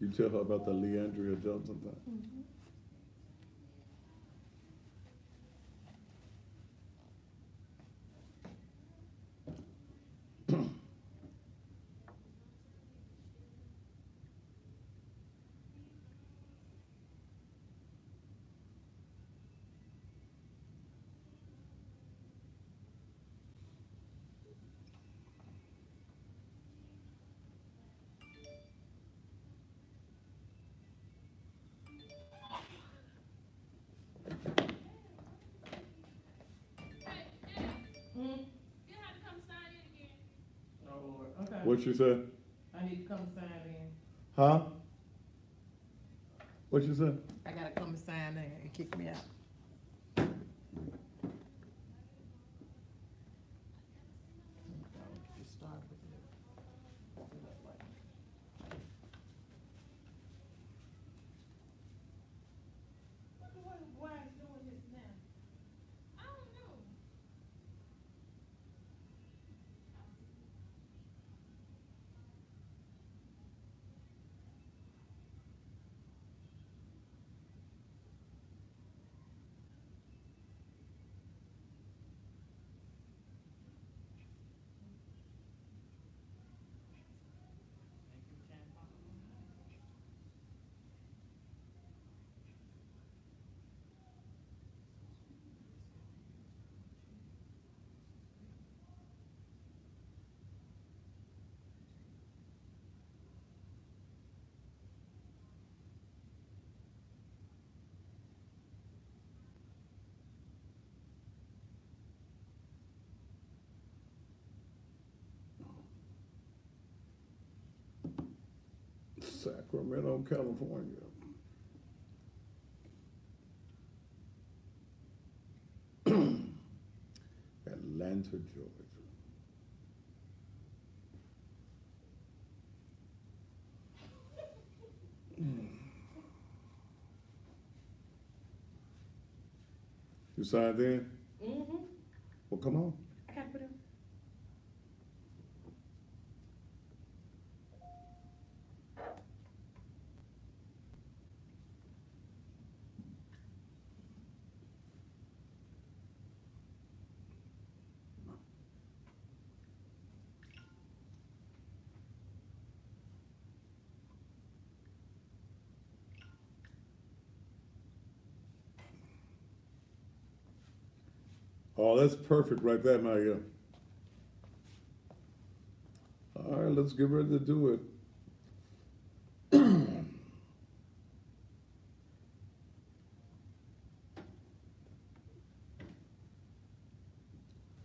You tell her about the Leandria Johnson thing. Mhm. Mm. Oh Lord. Okay. What you said? I need to come sign in. Huh? What you said? I gotta come sign in and kick me out. Just start with it. Why is doing this now? Sacramento, California. Atlanta, Georgia. You signed in? Mm-hmm. Well, come on. I gotta put it. Oh, that's perfect right there, Maria. All right, let's get ready to do it.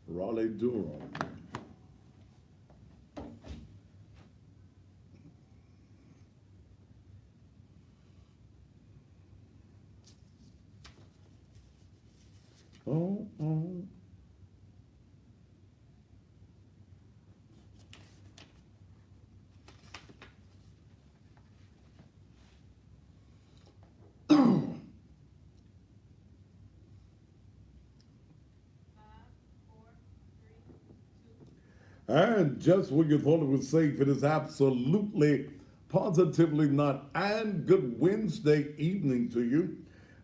Raleigh Durham. Oh, oh. And just when you thought it was safe, it is absolutely, positively not. And good Wednesday evening to you.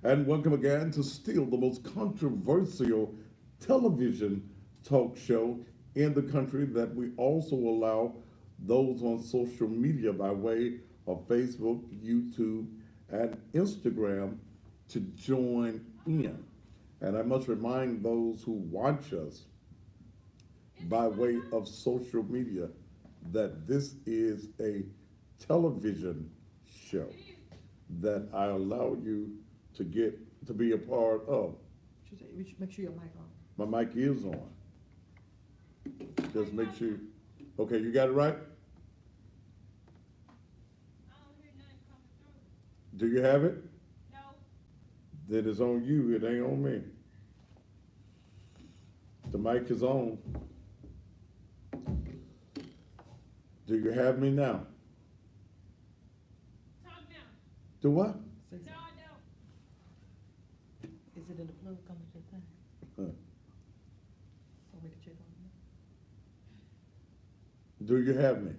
And welcome again to still the most controversial television talk show in the country that we also allow those on social media by way of Facebook, YouTube, and Instagram to join in. And I must remind those who watch us by way of social media that this is a television show that I allow you to get to be a part of. We should make sure your mic on. My mic is on. Just make sure. Okay, you got it right? Do you have it? Then it's on you, it ain't on me. The mic is on. Do you have me now? Do what? Say something. Is it in the plug coming to the thing? Huh. So we can check on Do you have me?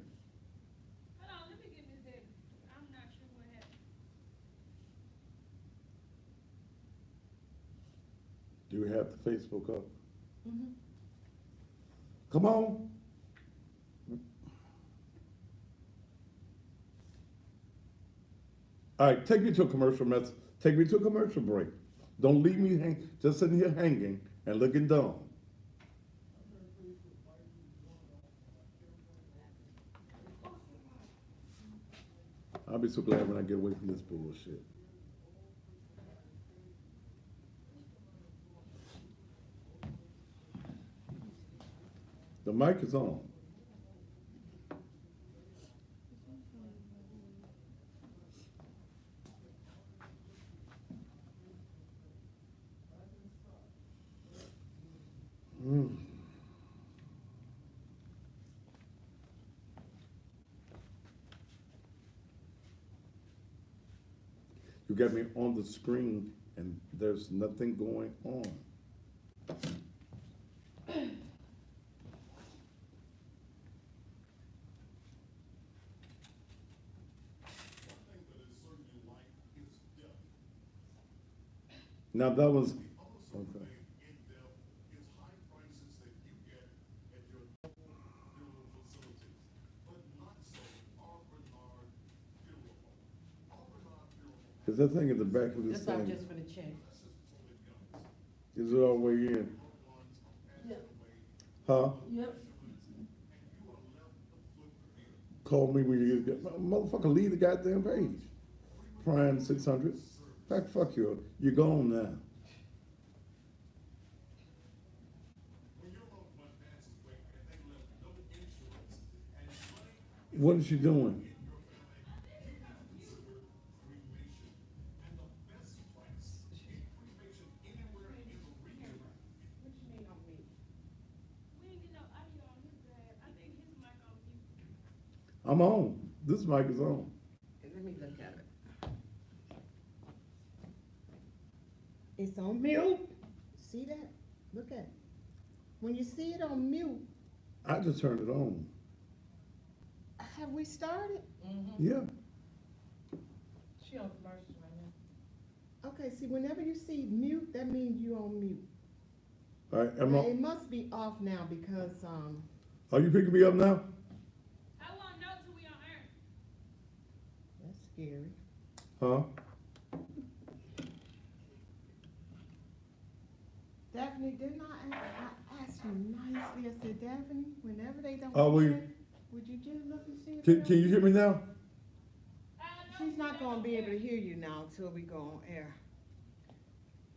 you have the Facebook up? Mm-hmm. Come on. All right, take me to a commercial mess. Take me to a commercial break. Don't leave me just sitting here hanging and looking dumb. I'll be so glad when I get away from this bullshit. The mic is on. Mm. You got me on the screen and there's nothing going on. Now that was okay. Is that thing in the back of this That's not thing? just for the check. Is it all the way in? Yep. Huh? Yep. Call me when you get motherfucker. Leave the goddamn page. Prime 600. Fact, fuck you. You're gone now. What is she doing? I'm on. This mic is on. Let me look at it. It's on mute. See that? Look at it. When you see it on mute, I just turned it on. have we started? Mm-hmm. Yeah. She on commercials right now. Okay, see, whenever you see mute, that means you on mute. All right. Am Now, I, it must be off now because, are you picking me up now? I won't know till we on air. that's scary. Huh? Daphne, didn't I ask you nicely? I said, Daphne, whenever they don't Are we- hear, would you just look and see if Can they're you hear me now? She's not gonna be able to hear you now until we go on air.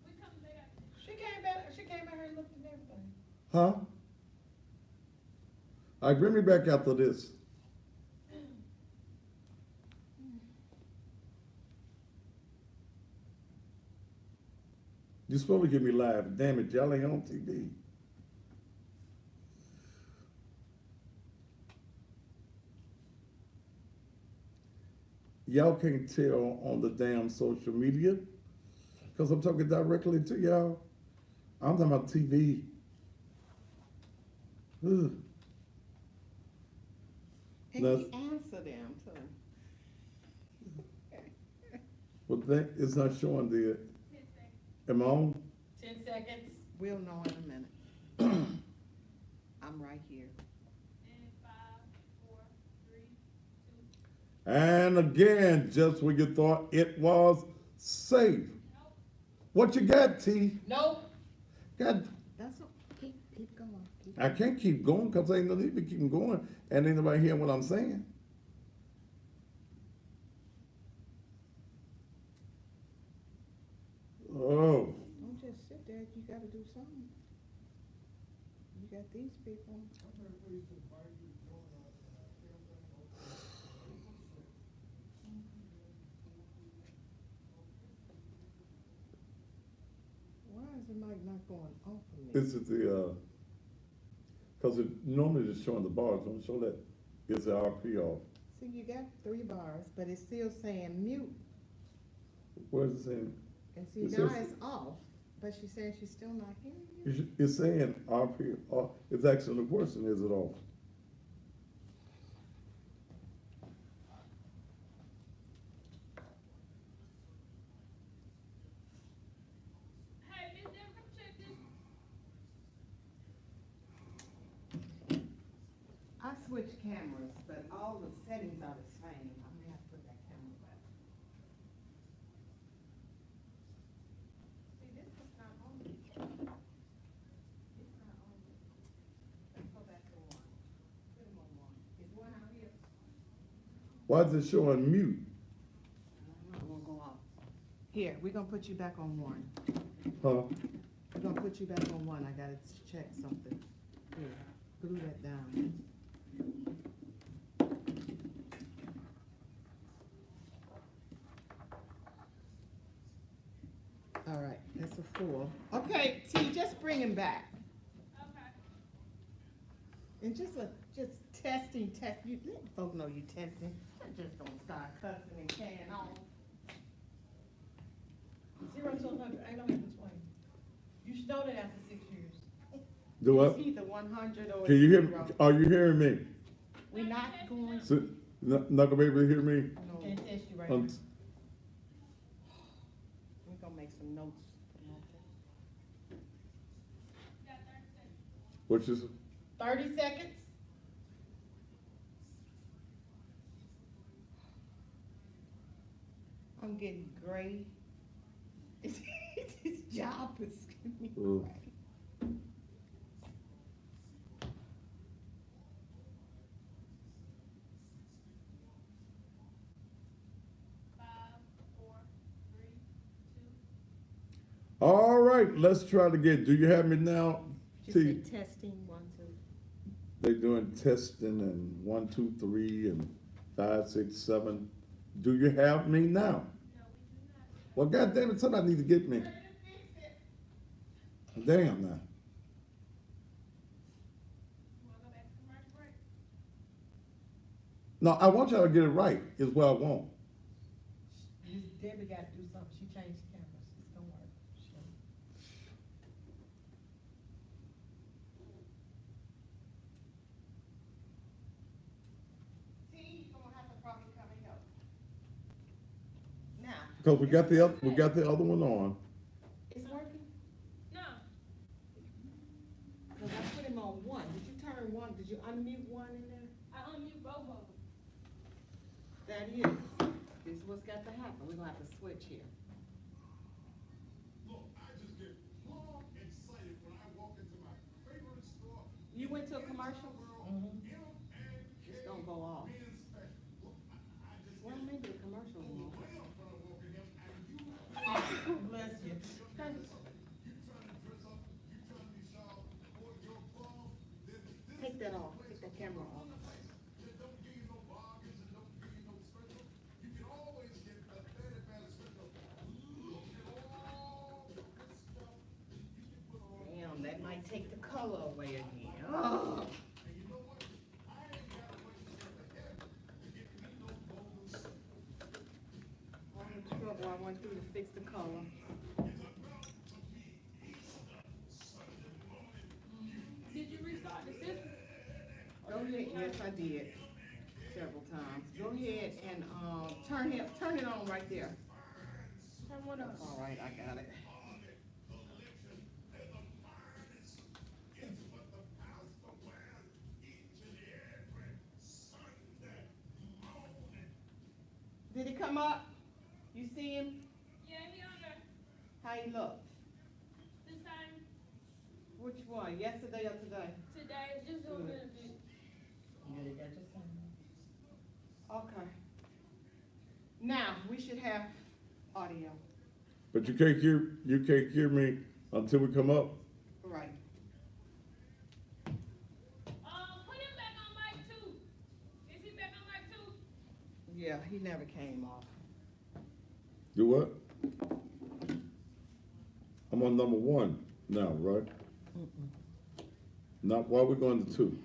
We come back. She came back, she came out here and looked at everything. Huh? All right, bring me back after this. You're supposed to give me live. Damn it, y'all ain't on TV. Y'all can't tell on the damn social media because I'm talking directly to y'all. I'm talking about TV. Ugh. And That's- he answer them too. But that is not showing the. 10 seconds. Am I on? 10 seconds. We'll know in a minute. I'm right here. And 5, 4, 3, 2. And again, just when you thought it was safe. Nope. What you got, T? Nope. God, That's all. Keep going. Keep I can't keep going because ain't no need to keep going and ain't nobody hearing what I'm saying. Oh, Don't just sit there, you gotta do something. You got these people. Why is the mic not going off for me? this is the, because it normally just showing the bars, don't show that it's the RP off. See, you got 3 bars, but it's still saying mute. Where's it saying? And see, It now says- it's off, but she's saying she's still not hearing you. It's saying RP off. It's actually the question, is it off? Hey, Miss Deborah, come check this switch cameras, but all the settings are the same. I may have to put that camera back. See, this is not on. It's not on. Let's go back to one. Put him on one. Is one out here? Why is it showing mute? We'll go off. Here, we're gonna put you back on one. Huh? We're gonna put you back on one. I gotta check something. Here, glue that down. All right, that's a 4. Okay, T, just bring him back. Okay. And just testing, you let the folk know you testing. Just don't start cussing and carrying on. 0 to 100, ain't no in between. You should know that after 6 years. Do what? It's either 100 or Can you hear? 0. Are you hearing me? We're not going to. So, not gonna be able to hear me? No, Can't test you right Um, now. we're gonna make some notes. You got 30 seconds. Which is 30 seconds? I'm getting gray. This job is getting me Ugh. gray. Five, four, three, two. all right. Let's try to get. Do you have me now? She T. said testing, 1, 2. They doing testing and 1, 2, 3 and 5, 6, 7. Do you have me now? No, we do not. Well, goddamn it, somebody needs to get me. Ready to fix it. Damn now. You wanna go back to commercial break? No, I want y'all to get it right. Is what I want. Miss Debbie got to do something. She changed the cameras. It's gonna work. T, you're gonna have to probably come and help. Now. Cause we got the other one on. It's working? No. Cause I put him on 1. Did you turn 1? Did you unmute 1 in there? I unmute both of them. That is. This is what's got to happen. We're gonna have to switch here. Look, I just get plumb excited when I walk into my favorite store. You went to a commercial? Mhm. It's gonna go off. Well, maybe the commercial will. Bless you. Take that off. Take that camera off. Damn, that might take the color away again. Oh. All the trouble I went through to fix the color. Did you restart the system? Go ahead, yes, I did, several times. Go ahead and, turn it on right there. Turn what on? All right, I got it. Did he come up? You see him? Yeah, he on there. How he look? The same. Which one, yesterday or today? Today, just a little bit of it. Yeah, they got your son. Okay. Now, we should have audio. But you can't hear me until we come up. Right. Put him back on mic 2. Is he back on mic 2? Yeah, he never came off. Do what? I'm on number 1 now, right? Not while we're going to 2.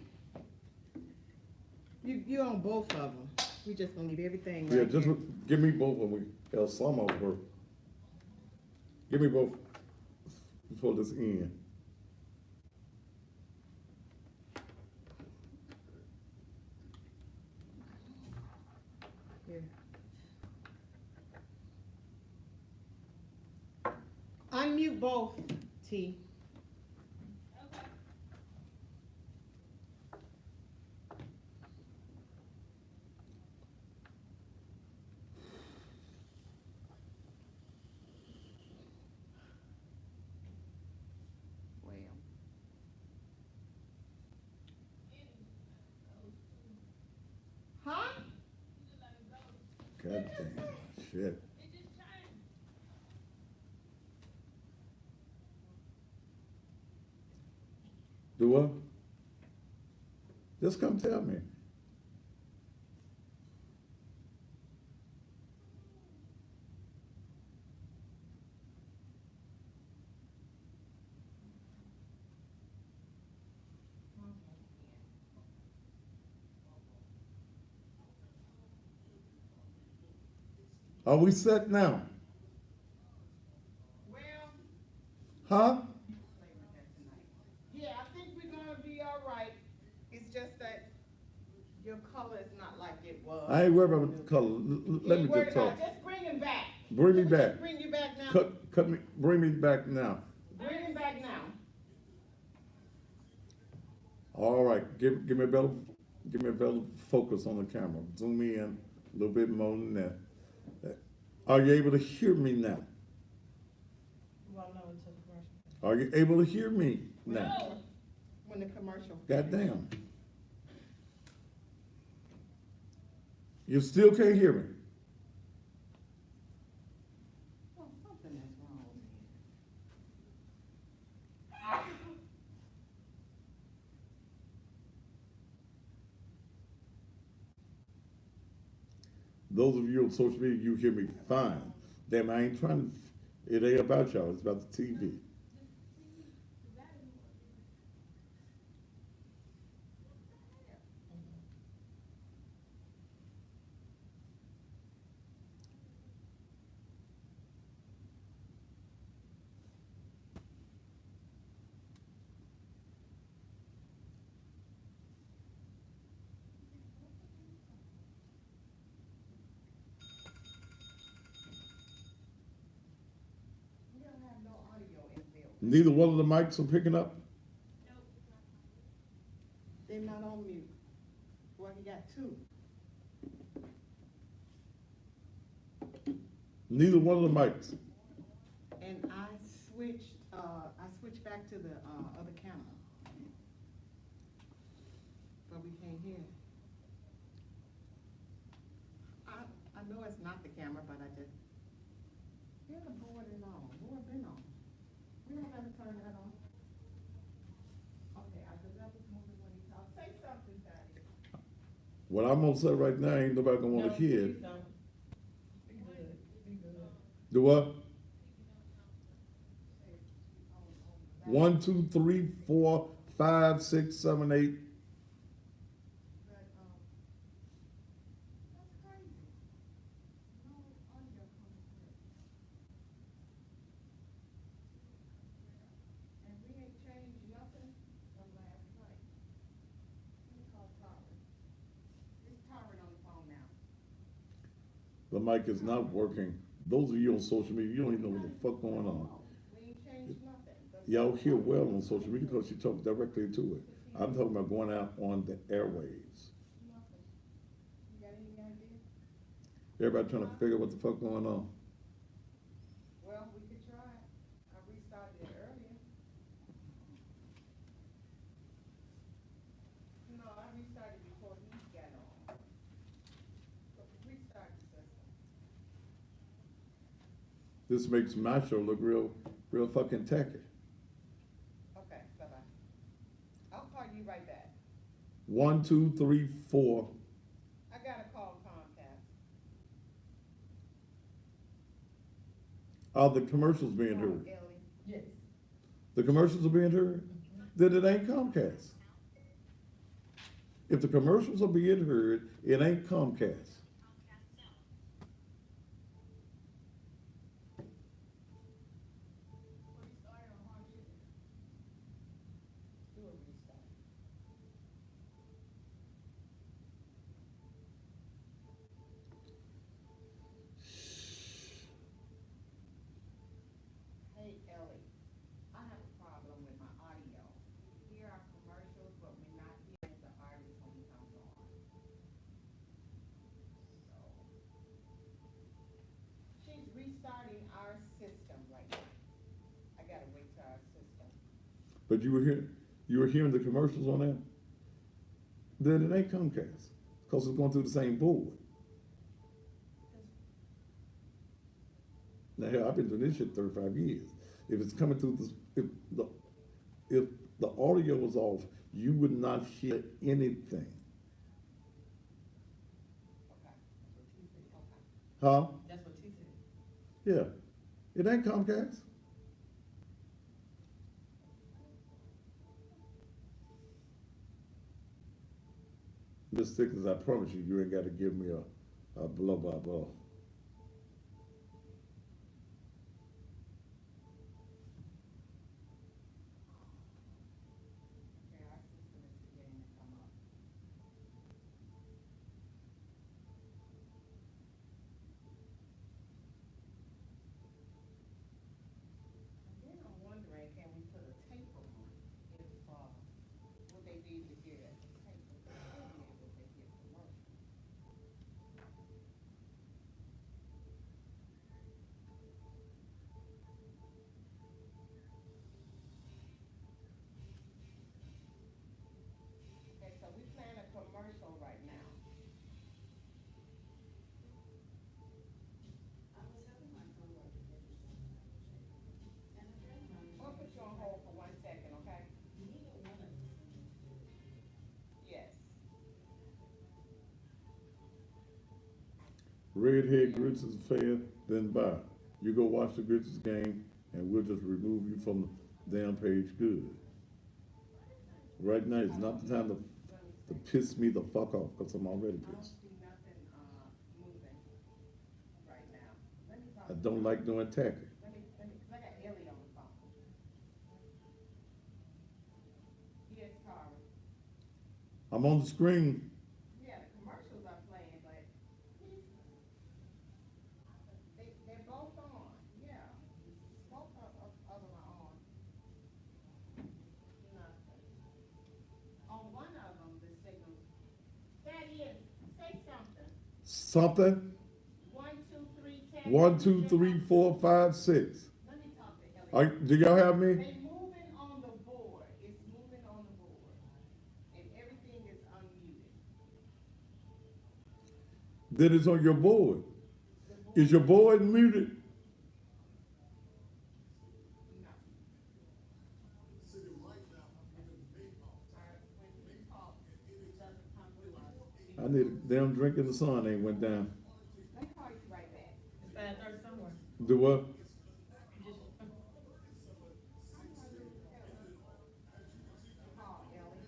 You on both of them. We just gonna leave everything Yeah, right just here. give me both of them. Some of them. Give me both before this end. Here. Unmute both, T. Okay. God damn. Shit. It just changed. Do what? Just come tell me. Are we set now? Well, Huh? yeah, I think we're gonna be all right. It's just that your color is not like it was. I ain't worried about the color. Let You me worried just talk. about it. Just bring him back. Bring me Can we just back. Bring you back now. Cut me, bring me back now. Bring him back now. All right, give me a better focus on the camera. Zoom in a little bit more than that. Are you able to hear me now? Well, no, until the commercial. Are you able to hear me now? No. When the commercial. Goddamn. You still can't hear me? Oh, something is wrong with me. Those of you on social media, you hear me fine. Damn, I ain't trying to, it ain't about y'all, it's about the TV. We don't have no audio in there. Neither one of the mics are picking up? They're not on mute. Well, he got two. Neither one of the mics. And I switched back to the, other camera. But we can't hear. I know it's not the camera, but I just, yeah, the board is on, board been on. We don't have to turn that on. Okay, I just have to move it when he talks. Say something, Daddy. What I'm gonna say right now, ain't nobody gonna wanna hear it. Please don't. Be good, be good. Do what? 1, 2, 3, 4, 5, 6, 7, 8. But, that's crazy. No audio comes through. And we ain't changed nothing from last night. Let me call Tara. It's Tara on the phone now. The mic is not working. Those of you on social media, you don't even know what the fuck going on. We ain't changed nothing. Y'all hear well on social media because you talk directly to it. I'm talking about going out on the airwaves. Nothing. You got any idea? Everybody trying to figure out what the fuck going on. Well, we could try it. I restarted it earlier. No, I restarted before he got on. So restart the system. This makes my show look real fucking tacky. Okay, bye-bye. I'll call you right back. 1, 2, 3, 4. I gotta call Comcast. Are the commercials being heard? Ellie. Yes. The commercials are being heard? Then it ain't Comcast. If the commercials are being heard, it ain't Comcast. Do a restart. Hey Ellie, I have a problem with my audio. We hear our commercials, but we're not hearing the artist when he comes on. So, she's restarting our system right now. I gotta wait till our system. But you were hearing the commercials on that? Then it ain't Comcast, because it's going through the same board. Cause Now, hell, I've been doing this shit 35 years. If it's coming through this, if the audio was off, you would not hear anything. Okay, that's what T said, okay. Huh? That's what T said. Yeah. It ain't Comcast. Miss Thickness, I promise you, you ain't got to give me a blah, blah, blah. Okay, our system is beginning to come up. Again, I'm wondering, can we put a tape on if, what they did to get a tape, if they should be able to get commercial. Okay, so we playing a commercial right now. I'll put you on hold for 1 second, okay? Yes. Redhead Grizzlies fan, then bye. You go watch the Grizzlies game, and we'll just remove you from the damn page. Good. Right now is not the time to piss me the fuck off, because I'm already I don't pissed. see nothing, moving right now. Let me talk. I don't like doing tacky. Cause I got Ellie on the phone. Yes, Carl. I'm on the screen. Yeah, the commercials are playing, but they're both on, yeah. Both of them are on. Nothing. On one of them, the signal, that is, say something. Something. 1, 2, 3, 10. 1, 2, 3, 4, 5, 6. Let me talk to Ellie. Do y'all have me? They moving on the board, it's moving on the board, and everything is unmuted. Then it's on your board. The board- Is your board muted? No. When we talk, it doesn't come through us. I need a damn drink in the sun ain't went down. Let me call you right back. It's 5:30 somewhere. Do what? Call Ellie.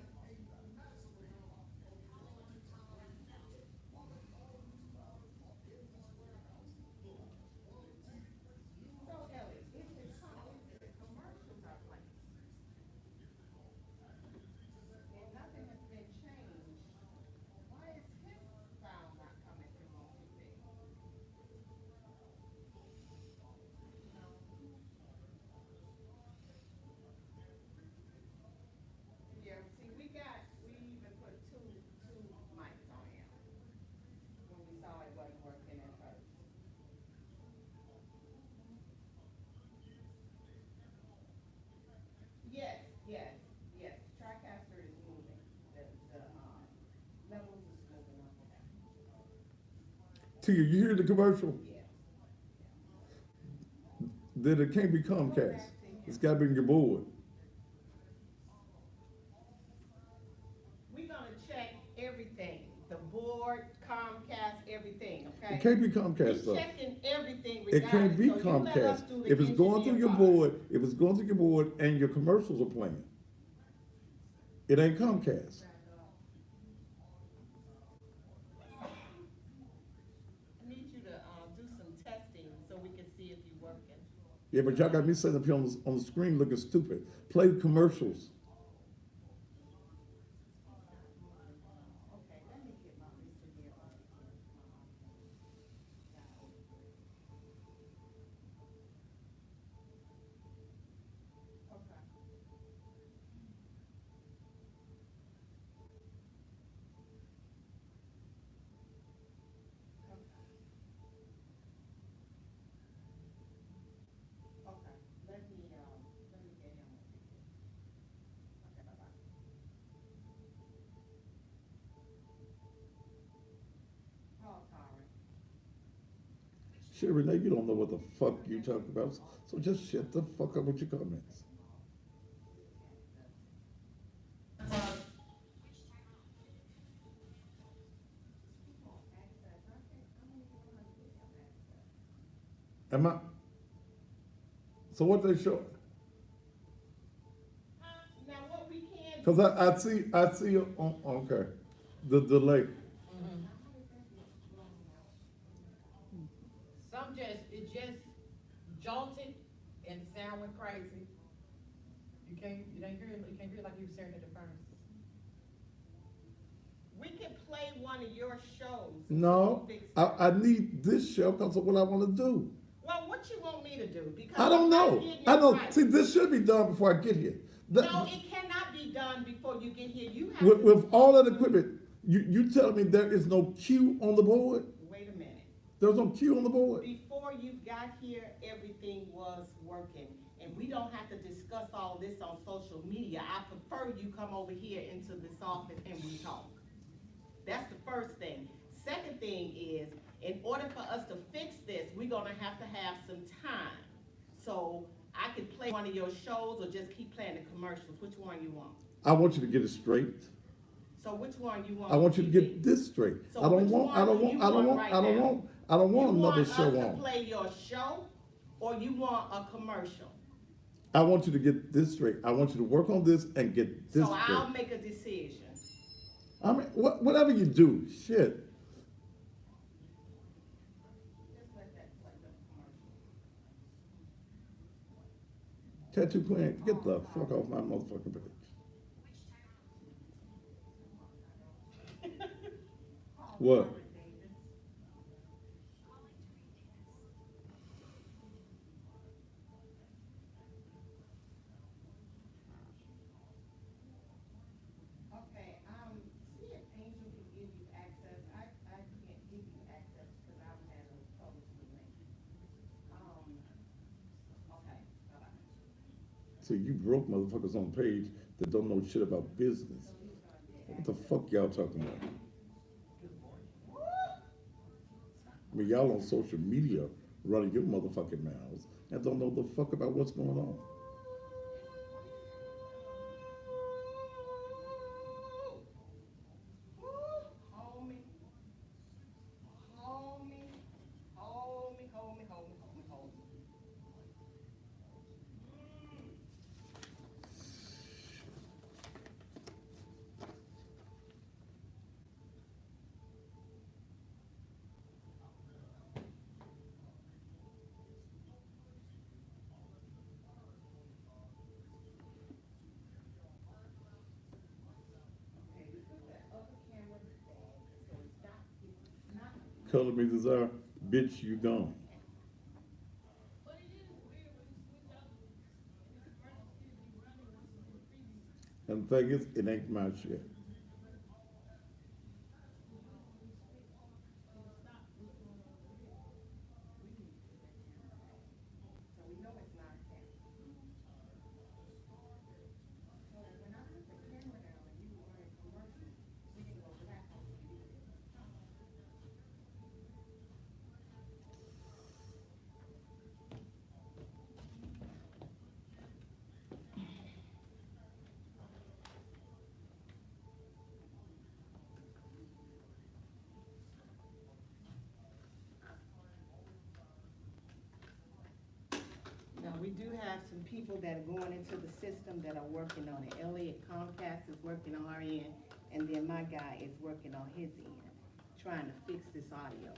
So Ellie, if the commercials are playing, and nothing has been changed, why is his sound not coming through on TV? Yeah, see, we even put two mics on him when we saw it wasn't working at first. Yes, TriCaster is moving, the levels is moving up and down. Tia, you hear the commercial? Yeah. Then it can't be Comcast. It's gotta be on your board. We're gonna check everything, the board, Comcast, everything, okay? It can't be Comcast We're though. checking everything It can't be regardless, so you let us Comcast. do the If it's going through engineer your part. board, if it's going through your board and your commercials are playing, it ain't Comcast. I need you to, do some testing so we can see if you're working. Yeah, but y'all got me sitting up here on the screen looking stupid. Play commercials. Okay, let me get my engineer on. Okay. Okay, let me get him. Sherry, now you don't know what the fuck you talk about, so just shut the fuck up with your comments. Am I? So what they show? Now, what we can. Cause I see, okay, the delay. Some it just jolted and sound went crazy. You didn't hear it, you can't hear it like you were hearing it at first. We can play one of your shows. No, Fix it. I need this show because of what I want to do. Well, what you want me to do? Because I don't know. getting it I know. right. See, this should be done before I get here. No, it cannot be done before you get here. You have With all that equipment, you telling me there is no cue on the board? Wait a minute. There's no cue on the board? Before you got here, everything was working. And we don't have to discuss all this on social media. I prefer you come over here into this office and we talk. That's the first thing. Second thing is, in order for us to fix this, we're gonna have to have some time. So I could play one of your shows or just keep playing the commercials. Which one you want? I want you to get it straight. So which one you want? I want you to TV? get this straight. So I don't which want, I don't one want, you I don't want want, right I don't now? want, I don't want You another want show us to on. play your show, or you want a commercial? I want you to get this straight. I want you to work on this and get this So I'll straight. make a decision. I mean, whatever you do, shit. Just let that play the commercial. Tattoo Queen, get the fuck off my motherfucking page. What? Okay, see if Angel can give you access. I can't give you access because I don't have those published link. Okay, bye-bye. So you broke motherfuckers on page that don't know shit about business. What the fuck y'all talking about? I mean, y'all on social media running your motherfucking mouths and don't know the fuck about what's going on. Homie. Homie. Homie, homie, homie, homie, homie. Okay, we put that other camera back, so it's not. Color me desire, bitch, you gone. But it is weird when you switch up and the commercial still be running when it's in the previous. And the thing is, it ain't my shit. So we know it's not that. So when I put the camera down and you were running commercials, we can go back on the video. Now, we do have some people that are going into the system that are working on it. Elliot Comcast is working on our end, and then my guy is working on his end, trying to fix this audio.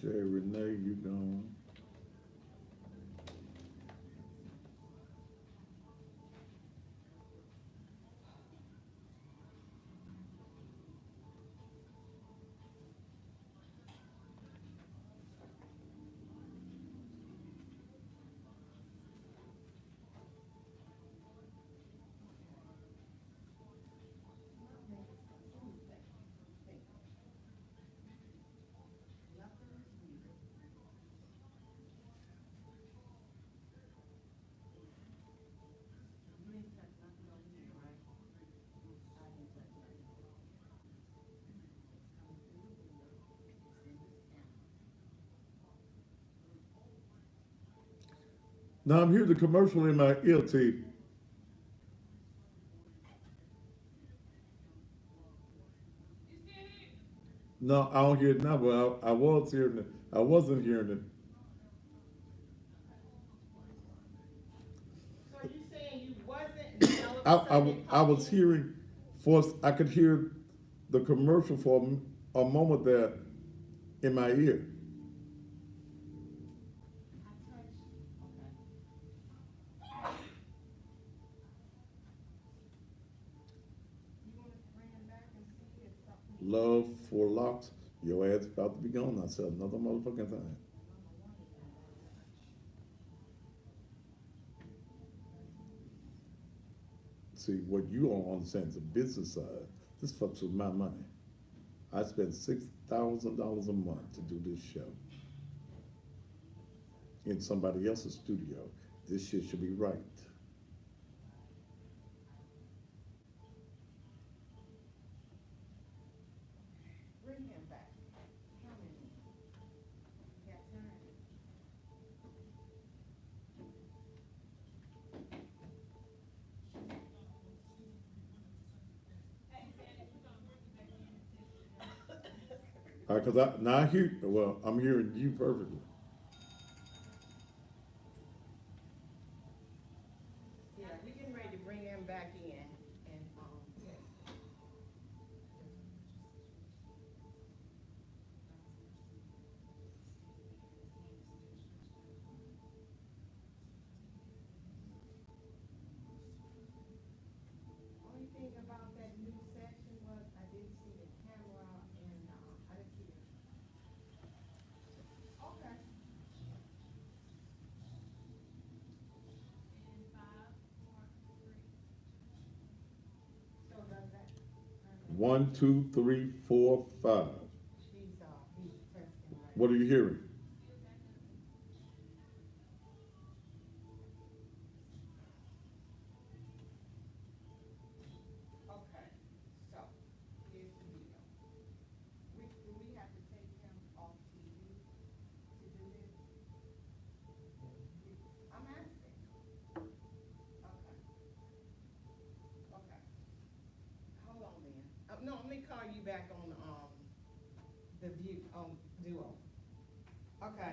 Shay Renee, you gone. Now I'm hearing the commercial in my ear, T. You still here? No, I don't hear it now, but I was hearing it. I wasn't hearing it. So you saying you wasn't, and then all of a sudden it I was popped in? hearing, I could hear the commercial for a moment there in my ear. I touched, okay. You wanna bring him back and see if something? Love for locks. Your ass about to be gone. I said another motherfucking time. See, what you don't understand is the business side. This fucks with my money. I spend $6,000 a month to do this show in somebody else's studio. This shit should be right. Bring him back. Come in. Got time? Hey, Dennis, we're gonna bring you back in. All right, cause now I hear, well, I'm hearing you perfectly. Yeah, we getting ready to bring him back in and, yeah. Only thing about that new section was I didn't see the camera and, I didn't see it. Okay. And 5, 4, 3. So does that? 1, 2, 3, 4, 5. She's, he's testing right. What are you hearing? Still back up. Okay, so, here's the deal. Do we have to take him off TV to do this? I'm asking. Okay. Okay. Hold on then. No, let me call you back on, the view, Duo. Okay.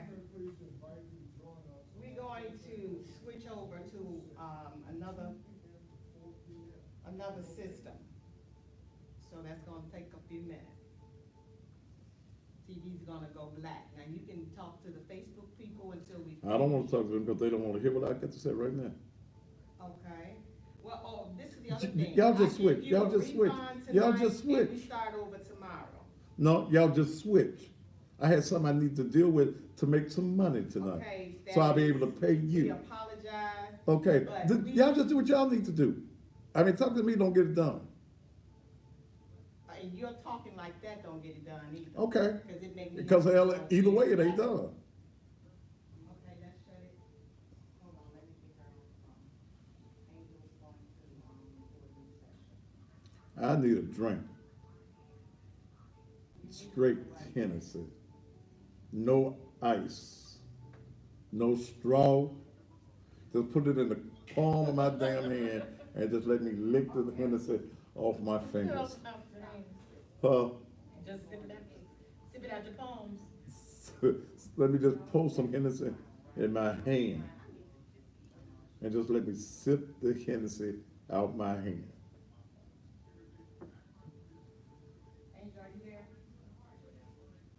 We're going to switch over to, another system. So that's gonna take a few minutes. TV's gonna go black. Now you can talk to the Facebook people until we. I don't want to talk to them because they don't want to hear what I got to say right now. Okay. Well, this is the other thing. Y'all I just give switch. you Y'all a just switch. refund Y'all tonight, just and we switch. start over tomorrow. No, y'all just switch. I had something I need to deal with to make some money tonight. Okay. So I'll be that able to pay is- We you. apologize. Okay, But we- y'all just do what y'all need to do. I mean, talking to me don't get it done. And you're talking like that don't get it done either. Okay. Cause it make me. Because hell, want either you way, it to- ain't done. Okay, let's shut it. Hold on, let me get her, Angel's going to, record a new session. I need a drink. Straight Hennessy. No ice. No straw. Just put it in the palm of my damn hand and just let me lick the Hennessy off my fingers. Just sip it out your palms. Let me just pour some Hennessy in my hand. And just let me sip the Hennessy out my hand. Angel, are you there?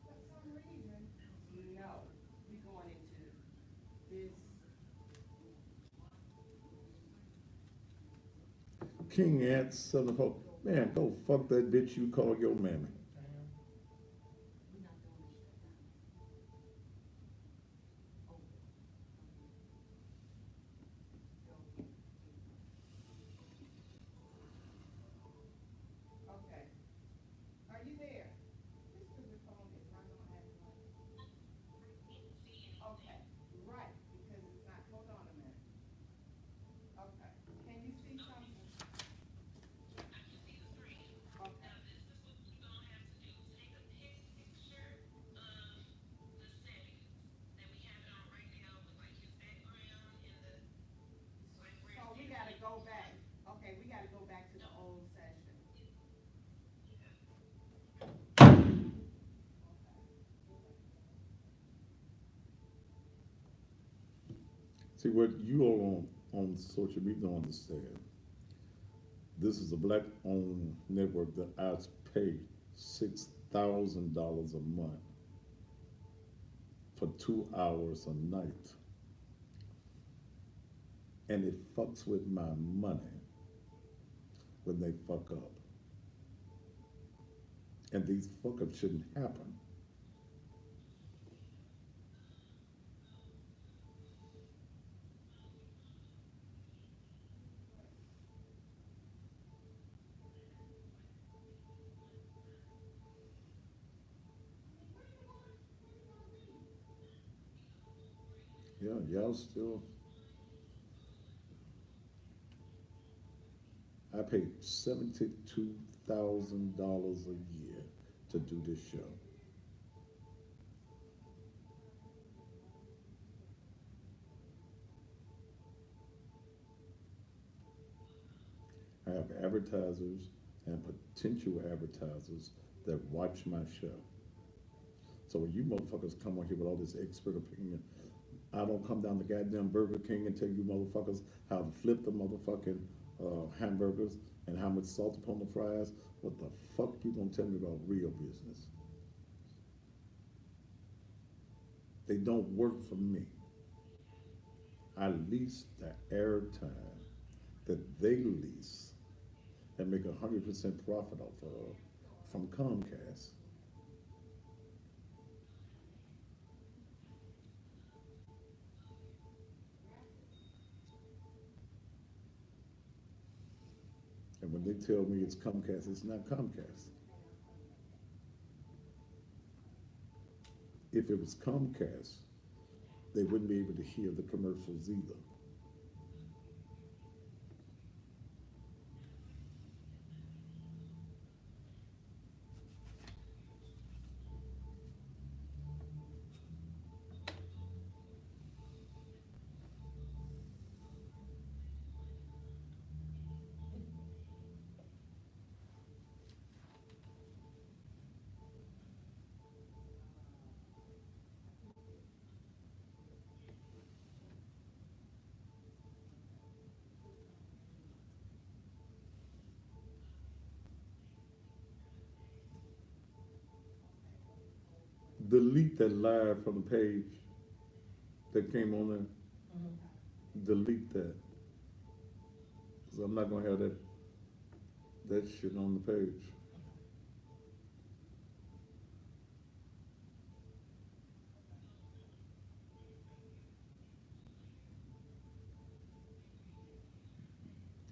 For some reason, King at 74. Man, go fuck that bitch you call your mammy. We're not doing this shut down. Okay. Are you there? This stupid phone is not gonna act right. Okay, right, because it's not, hold on a minute. Okay, can you see something? Okay. So we gotta go back, okay, we gotta go back to the old session. See, what you all on social media don't understand, this is a black-owned network that I pay $6,000 a month for 2 hours a night. And it fucks with my money when they fuck up. And these fuck ups shouldn't happen. Yeah, y'all still. I pay $72,000 a year to do this show. I have advertisers and potential advertisers that watch my show. So when you motherfuckers come on here with all this expert opinion, I don't come down to goddamn Burger King and tell you motherfuckers how to flip the motherfucking hamburgers and how much salt upon the fries. What the fuck you gonna tell me about real business? They don't work for me. I lease the airtime that they lease and make 100% profit off of from Comcast. And when they tell me it's Comcast, it's not Comcast. If it was Comcast, they wouldn't be able to hear the commercials either. Delete that live from the page that came on there. Delete that. Because I'm not going to have that shit on the page.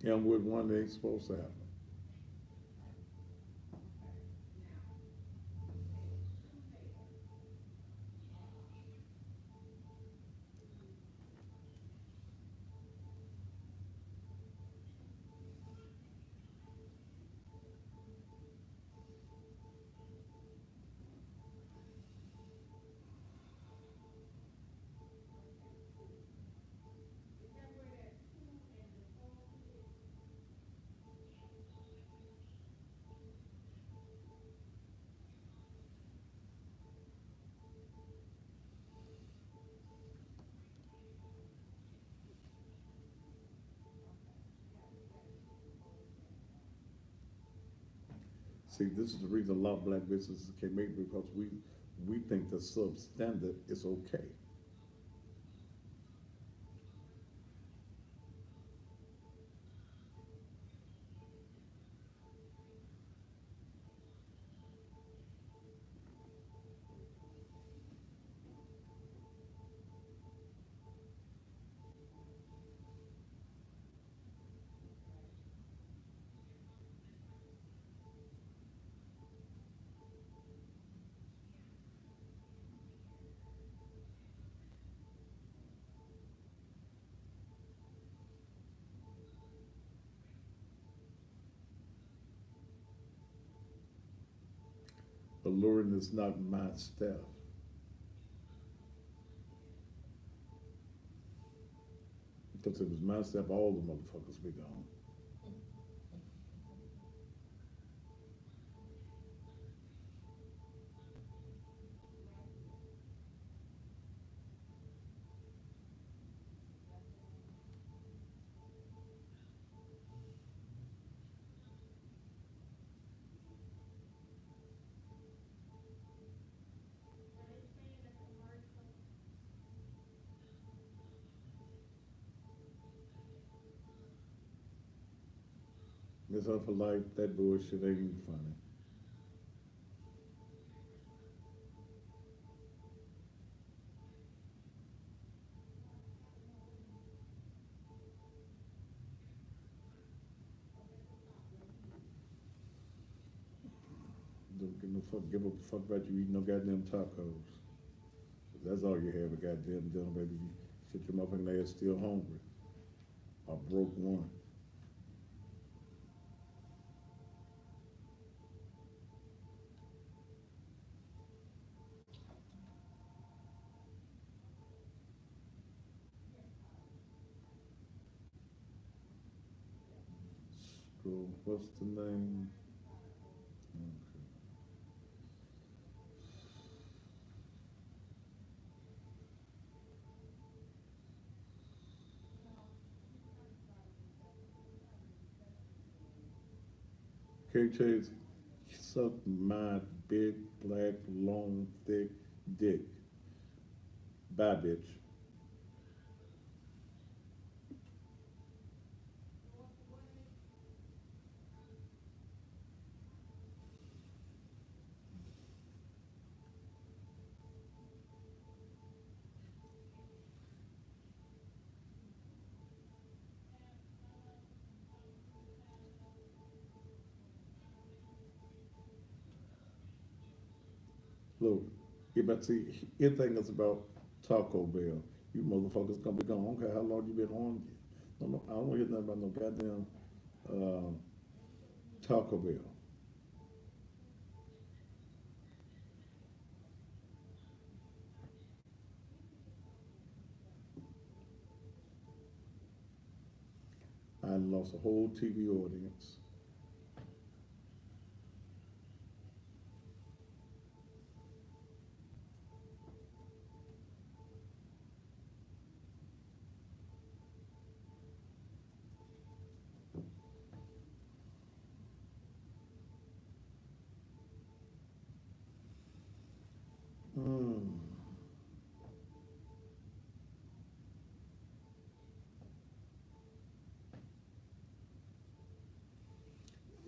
And with one they ain't supposed to happen. See, this is the reason a lot of black businesses can make, because we think the substandard is okay. alluring is not my staff. Because if it was my staff, all the motherfuckers be gone. Are they saying that the commercial, It's up for life, that bullshit ain't even funny. Don't give a fuck about you eating no goddamn tacos. That's all you have a goddamn dinner, baby. You shit your motherfucking ass still hungry. I broke one. Scroll, what's the name? Okay. KJ's suck my big, black, long, thick dick. Bye, bitch. Look, if I see anything that's about Taco Bell, you motherfuckers gonna be gone. I don't care how long you been on. No, I don't want to hear nothing about no goddamn Taco Bell. I lost a whole TV audience. Mm.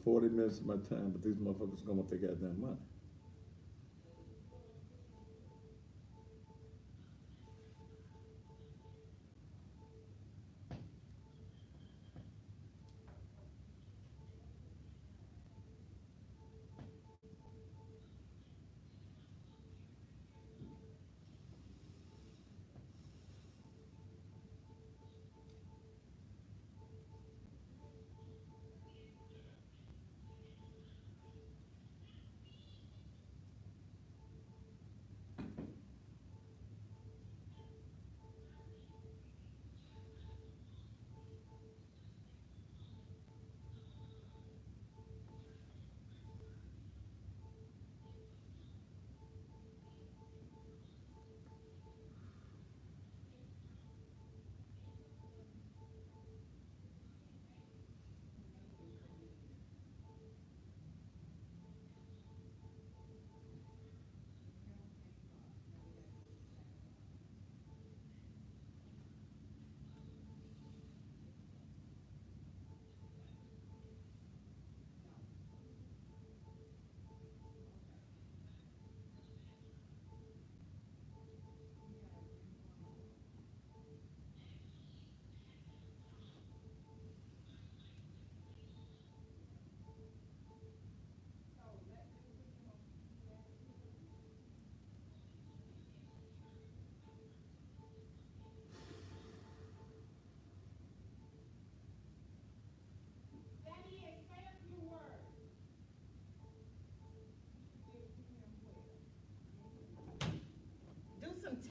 $40 minutes of my time, but these motherfuckers gonna want their goddamn money.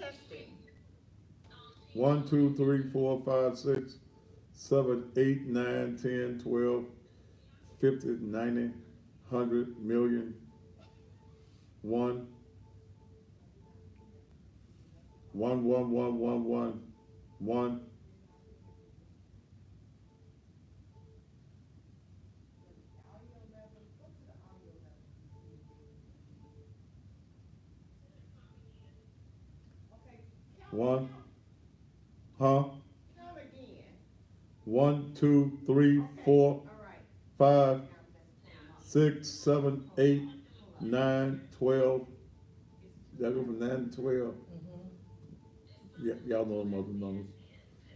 testing. 1, 2, 3, 4, 5, 6, 7, 8, 9, 10, 12, 50, 90, 100, million. 1, 1, 1, 1, 1, 1, 1. Okay, count. 1, huh? Count again. 1, 2, 3, Okay, 4, all right. 5, Now, let's pull 'em up. 6, 7, 8, 9, 12. That go from 9 to 12. Yeah, y'all know them other numbers.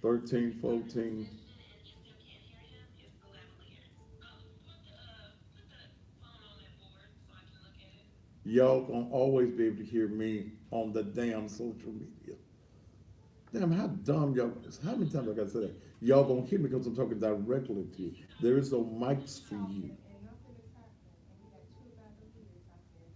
13, 14. Y'all gonna always be able to hear me on the damn social media. Damn, how dumb y'all is. How many times I gotta say that? Y'all gonna hear me because I'm talking directly to you. There is no mics for you. And nothing is happening, and we got two lavaliers out there.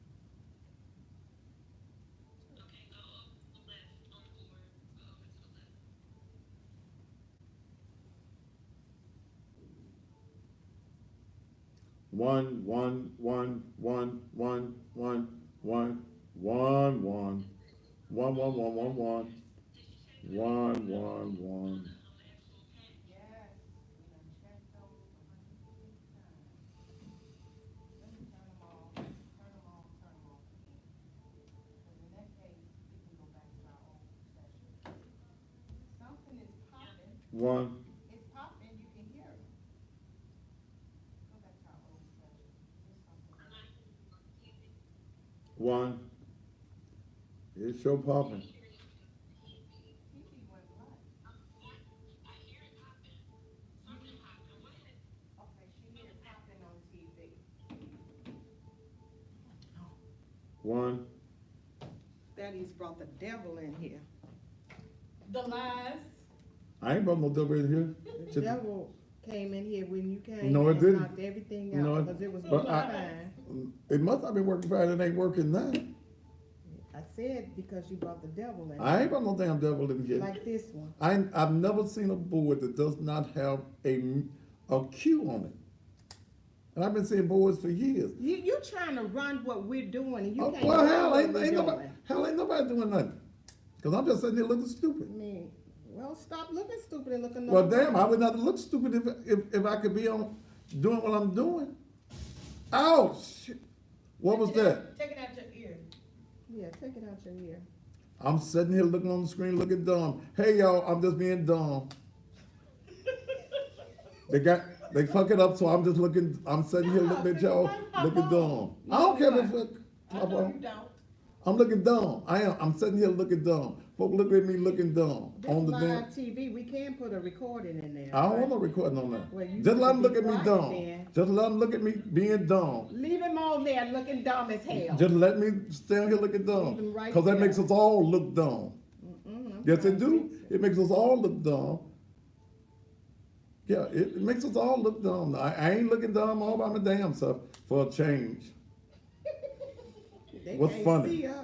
One, one, one, one, one, one, one, one, one, one, one, one, one, one, one, one, one. Yes, we done checked those 150 times. Let me turn them off, turn them on, turn them off again. Because in that case, we can go back to our old session. Something is popping, One, it's popping, you can hear it. Go back to our old session. There's something else. one. It's your popping. TV went black. Okay, she hear it popping on TV. One, Daddy's brought the devil in here. The lies. I ain't brought no double in here. The Just- devil came in here when you came. No, it and didn't. Knocked everything No, out, it- because it was but working I- fine. It must have been working fine. It ain't working now. I said because you brought the devil in. I ain't brought no damn devil in here. Like this one. I've never seen a board that does not have a Q on it. And I've been seeing boards for years. You trying to run what we're doing and you Oh, can't well, run hell, what ain't we're nobody, doing. ain't nobody doing nothing. Cause I'm just sitting here looking I stupid. mean, well, stop looking stupid and looking. Well, normal. damn, I would not look stupid if I could be on doing what I'm doing. Oh shit! What was that? Take it out your ear. Yeah, take it out your ear. I'm sitting here looking on the screen, looking dumb. Hey y'all, I'm just being dumb. They fuck it up, so I'm just looking. I'm sitting here looking at y'all, looking dumb. I don't care if it I pop know on. you don't. I'm looking dumb. I am. I'm sitting here looking dumb. Folks look at me looking dumb This on the live damn. TV, we can put a recording in there. I don't right? want no recording on that. Well, you Just let them need to look be at me quiet dumb. then. Just let them look at me being dumb. Leave him on there looking dumb as hell. Just let me stand here looking dumb. Leave him right Cause that there. makes us all look dumb. I'm Yes, trying it to do. fix It makes us all look dumb. Yeah, it makes us all look dumb. I ain't looking dumb all by my damn self for a change. They What's can't funny? see us.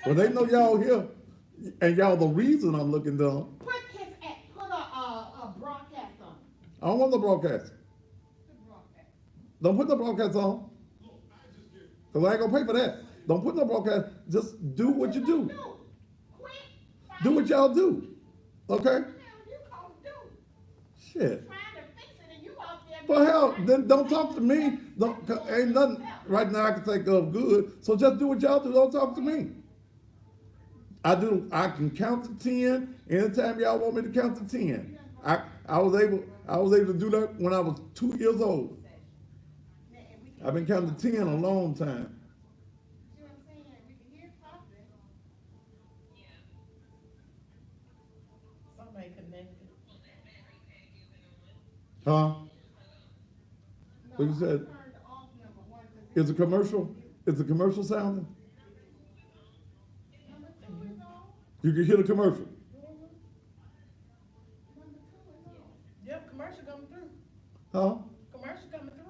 Well, they know y'all here, and y'all the reason I'm looking dumb. Put a broadcast on. I don't want no broadcast. Put broadcast. Don't put no broadcast on. Cause I ain't gonna pay for that. Don't put no broadcast. Just do what you do. Quit. Do what y'all do. Okay? What the hell you gonna do? Shit. Trying to fix it and you out there. Well, hell, then don't talk to me. Don't, 'cause ain't nothing right now I can think of good. So just do what y'all do. Don't talk to me. I can count to 10 anytime y'all want me to count to 10. I was able to do that when I was 2 years old. I've been counting to 10 a long time. See what I'm saying? We can hear it popping. Somebody connected. Huh? What you No, I said? turned off number one 'cause Is a commercial? Is the commercial sounding? number two is on. You can hear the commercial. Number two is on. Yep, commercial coming through. Huh? Commercial coming through.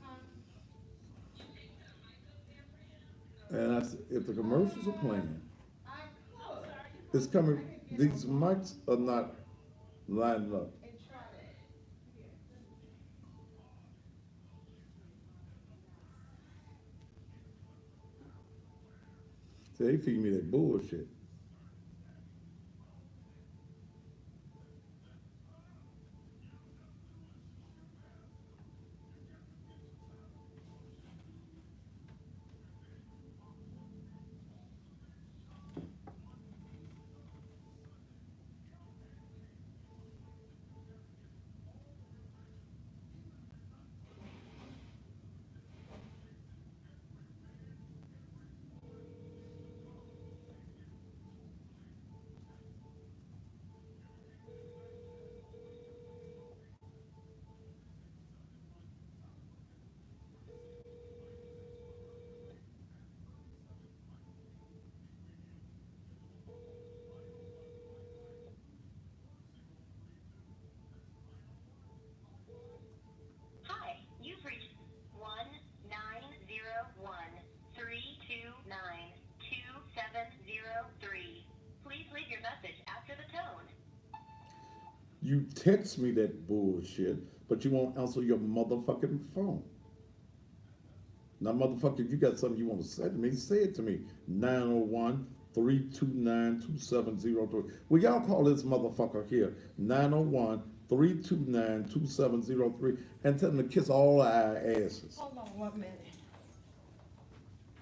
Huh? And I said, if the commercials are playing, I could. it's coming, these mics are not lining up. And try that. See, they feed me that bullshit. Hi, you've reached 1-901-329-2703. Please leave your message after the tone. You text me that bullshit, but you won't answer your motherfucking phone. Now, motherfucker, if you got something you want to say to me, say it to me. 901-329-2703. Well, y'all call this motherfucker here. 901-329-2703 and tell them to kiss all our asses. Hold on 1 minute.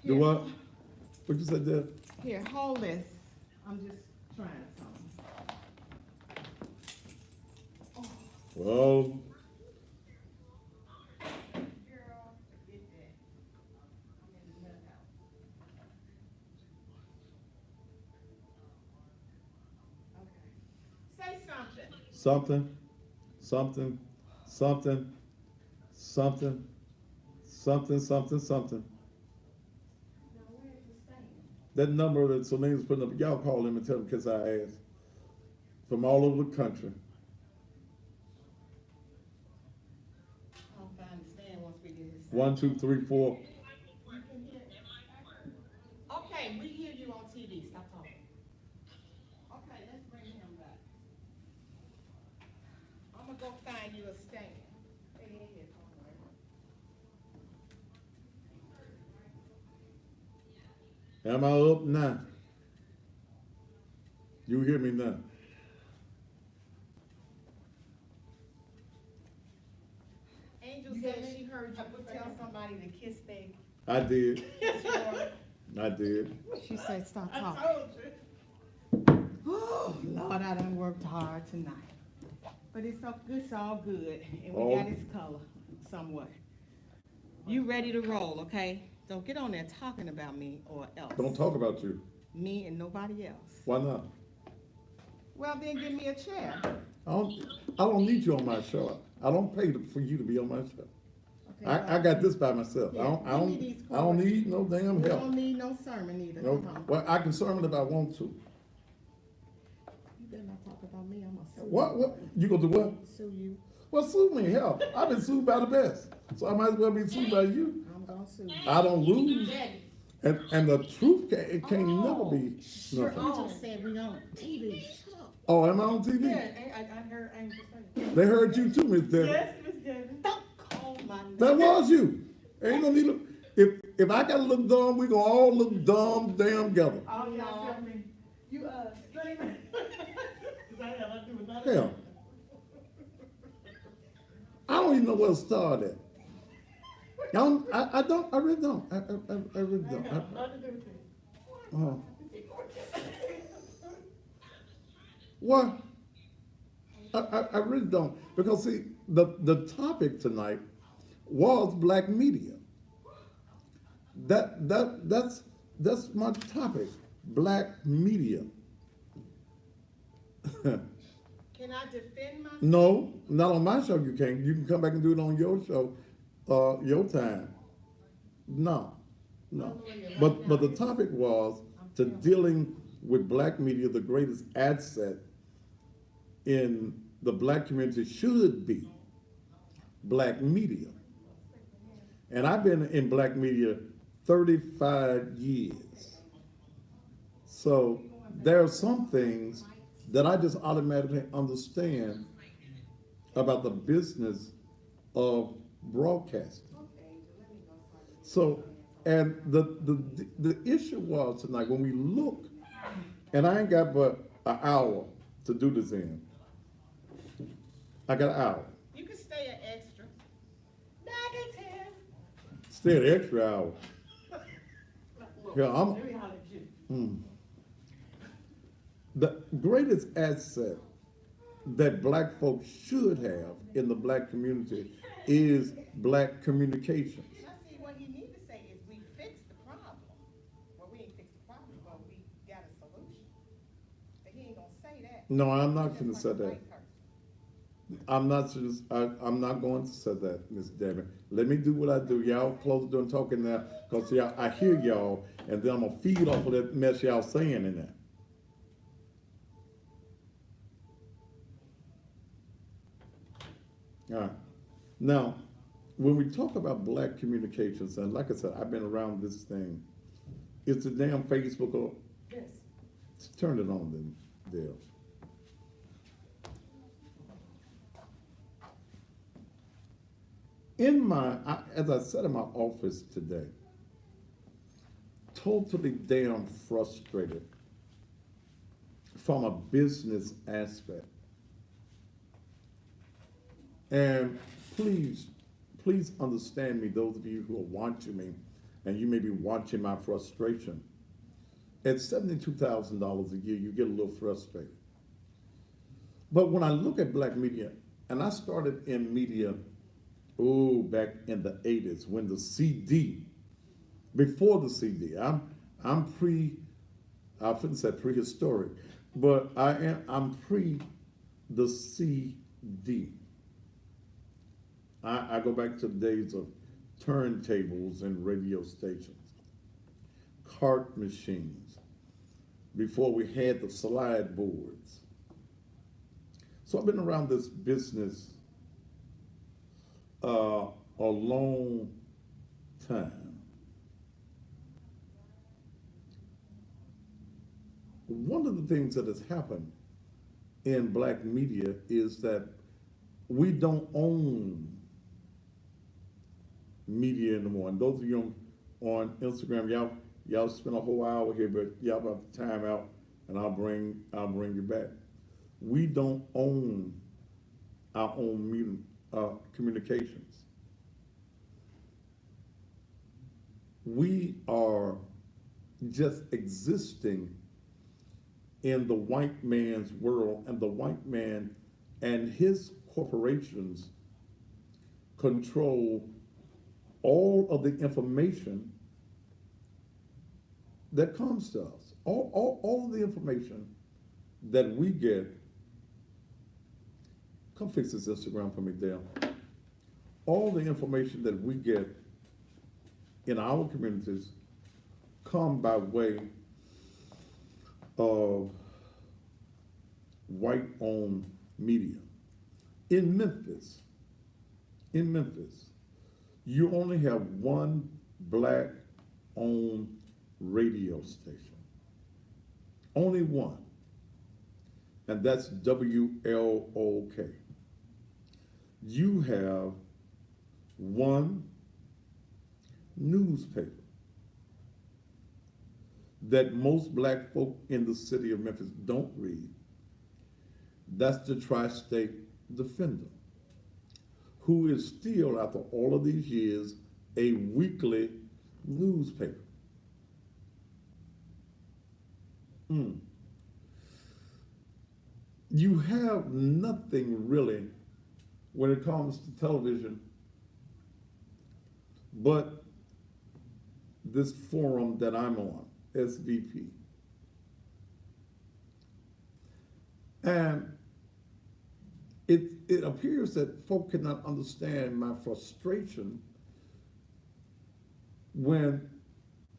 Do what? What you said there? Here, hold this. I'm just trying something. Well, Girl, forget that. I'm in the nut house. Okay. Say something. something. Now, where is it staying? That number that Selena's putting up, y'all call them and tell them kiss our ass. From all over the country. I don't understand once we get this. 1, 2, 3, 4. You can hear. Okay, we hear you on TV, stop talking. Okay, let's bring him back. I'm gonna go find you a stand. Stay in here somewhere. Am I up now? You hear me now? Angel You said got me? she heard you tell somebody to kiss their. I did. I did. She said, stop I talking. told you. Oh, Lord, I done worked hard tonight. But it's all good, and we Oh. got its color somewhat. You ready to roll, okay? Don't get on there talking about me or else. Don't talk about you. Me and nobody else. Why not? Well, then give me a chair. I don't need you on my show. I don't pay for you to be on my show. Okay, I got this by myself. Yeah, give me these I don't cords. need no damn We help. don't need no sermon either. No, Come on. well, I can sermon if I want to. You better not talk about me. I'm gonna sue What? you. What? You gonna do what? Sue you. Well, sue me. Hell, I've been sued by the best, so I might as well be sued by you. I'm gonna sue you. I don't lose, and the truth it can't never be Sure, nothing. Angel said we on TV. Shut up. Oh, am I on TV? I heard Angel say. They heard you too, Miss Debbie. Yes, Miss Debbie. Don't call my name. That was you. Ain't no need to. If I gotta look dumb, we gonna all look dumb damn together. Oh, y'all tell me. You, screaming. Cause I have to do with nothing. Hell, I don't even know where to start at. Y'all, I don't. I really don't. I really don't. Nothing to do with you. What? I really don't. Because see, the topic tonight was black media. That's my topic. Black media. Can I defend myself? No, not on my show you can't. You can come back and do it on your show, your time. No. But the topic was to dealing with black media, the greatest asset in the black community should be black media. And I've been in black media 35 years. So there are some things that I just automatically understand about the business of broadcasting. So, and the issue was tonight when we look, and I ain't got but an hour to do this in. I got an hour. You can stay an extra. Back at 10. Stay an extra hour. Yeah, I'm. Let me holler at you. The greatest asset that black folks should have in the black community is black communications. Now, see, what he need to say is we fixed the problem. Well, we ain't fixed the problem, but we got a solution. But he ain't gonna say that. No, I'm not Just gonna like say a that. white person. I'm not going to say that, Miss Debbie. Let me do what I do. Y'all close the door and talking now, cause y'all, I hear y'all, and then I'm gonna feed off of that mess y'all saying in there. All right. Now, when we talk about black communications, and like I said, I've been around this thing. It's the damn Facebook or Yes. turn it on then, Dale. As I said in my office today, totally damn frustrated from a business aspect. And please understand me, those of you who are watching me, and you may be watching my frustration. At $72,000 a year, you get a little frustrated. But when I look at black media, and I started in media, back in the 80s, when the CD, before the CD, I shouldn't say prehistoric, but I'm pre the CD. I go back to the days of turntables and radio stations, cart machines, before we had the slide boards. So I've been around this business a long time. One of the things that has happened in black media is that we don't own media anymore. And those of you on Instagram, y'all spend a whole hour here, but y'all about to time out, and I'll bring you back. We don't own our own media, communications. We are just existing in the white man's world, and the white man and his corporations control all of the information that comes to us. All of the information that we get. Come fix this Instagram for me, Dale. All the information that we get in our communities come by way of white-owned media. In Memphis, you only have one black-owned radio station. Only one. And that's WLOK. You have one newspaper that most black folk in the city of Memphis don't read. That's the Tri-State Defender, who is still, after all of these years, a weekly newspaper. You have nothing really when it comes to television but this forum that I'm on, SVP. And it appears that folk cannot understand my frustration when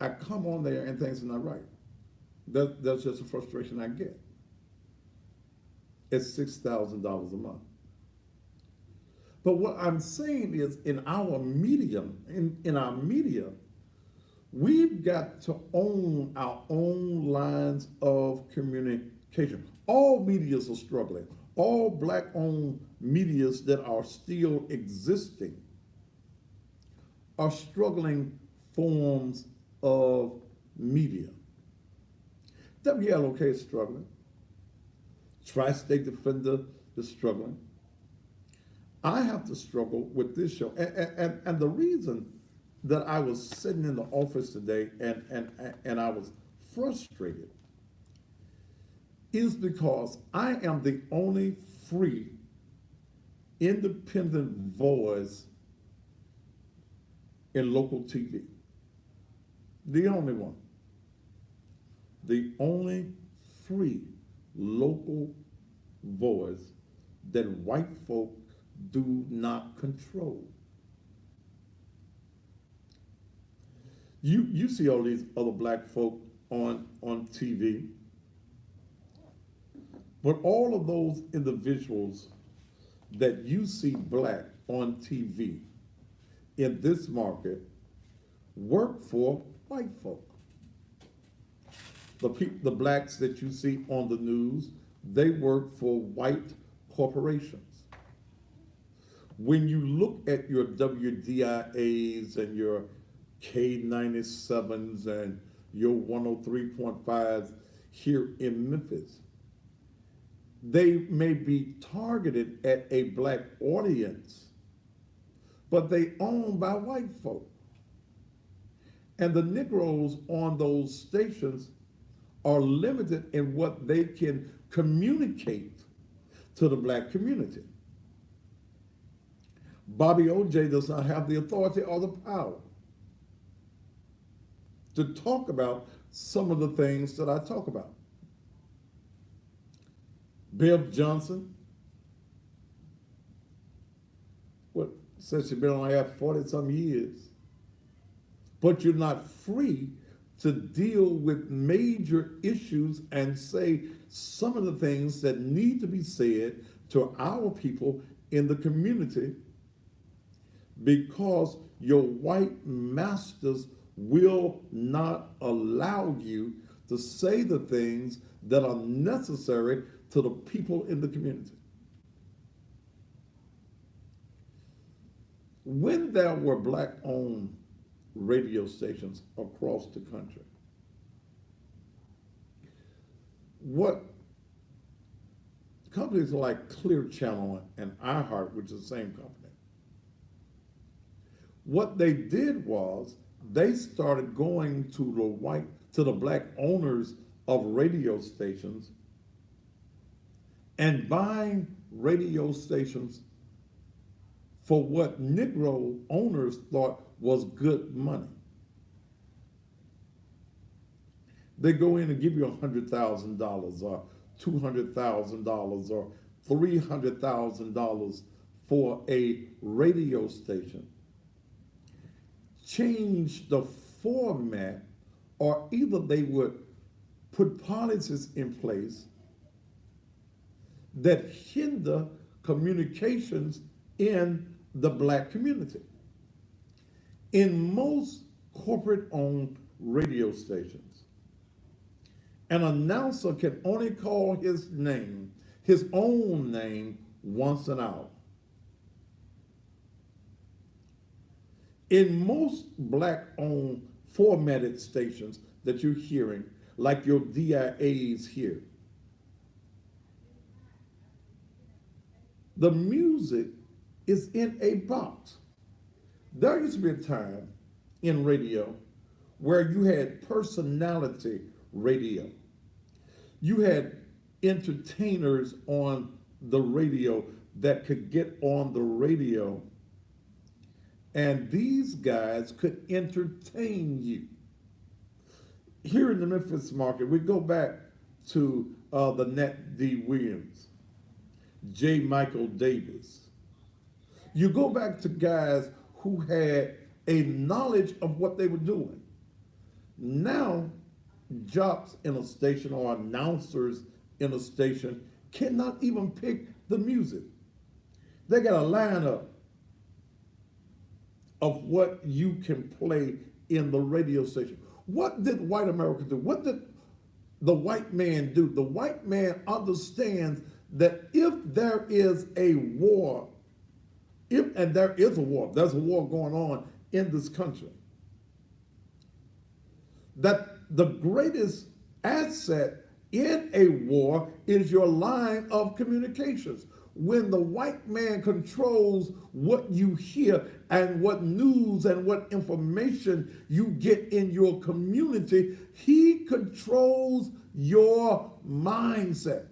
I come on there and things are not right. That's just a frustration I get. It's $6,000 a month. But what I'm saying is in our media, We've got to own our own lines of communication. All medias are struggling. All black-owned medias that are still existing are struggling forms of media. WLOK is struggling. Tri-State Defender is struggling. I have to struggle with this show. And the reason that I was sitting in the office today and I was frustrated is because I am the only free, independent voice in local TV. The only one. The only free local voice that white folk do not control. You see all these other black folk on TV, but all of those individuals that you see black on TV in this market work for white folk. The blacks that you see on the news, they work for white corporations. When you look at your WDIAs and your K97s and your 103.5s here in Memphis, they may be targeted at a black audience, but they owned by white folk. And the Negroes on those stations are limited in what they can communicate to the black community. Bobby OJ does not have the authority or the power to talk about some of the things that I talk about. Bev Johnson, says she's been on air 40-some years, but you're not free to deal with major issues and say some of the things that need to be said to our people in the community because your white masters will not allow you to say the things that are necessary to the people in the community. When there were black-owned radio stations across the country, what companies like Clear Channel and iHeart, which is the same company, what they did was they started going to the black owners of radio stations and buying radio stations for what Negro owners thought was good money. They go in and give you $100,000 or $200,000 or $300,000 for a radio station. Change the format, or either they would put policies in place that hinder communications in the black community. In most corporate-owned radio stations, an announcer can only call his own name, once an hour. In most black-owned formatted stations that you're hearing, like your DIAs here, the music is in a box. There used to be a time in radio where you had personality radio. You had entertainers on the radio that could get on the radio, and these guys could entertain you. Here in the Memphis market, we go back to the Nat D. Williams, J. Michael Davis. You go back to guys who had a knowledge of what they were doing. Now, jocks in a station or announcers in a station cannot even pick the music. They got a lineup of what you can play in the radio station. What did white America do? What did the white man do? The white man understands that if there is a war, and there is a war, there's a war going on in this country, that the greatest asset in a war is your line of communications. When the white man controls what you hear and what news and what information you get in your community, he controls your mindset.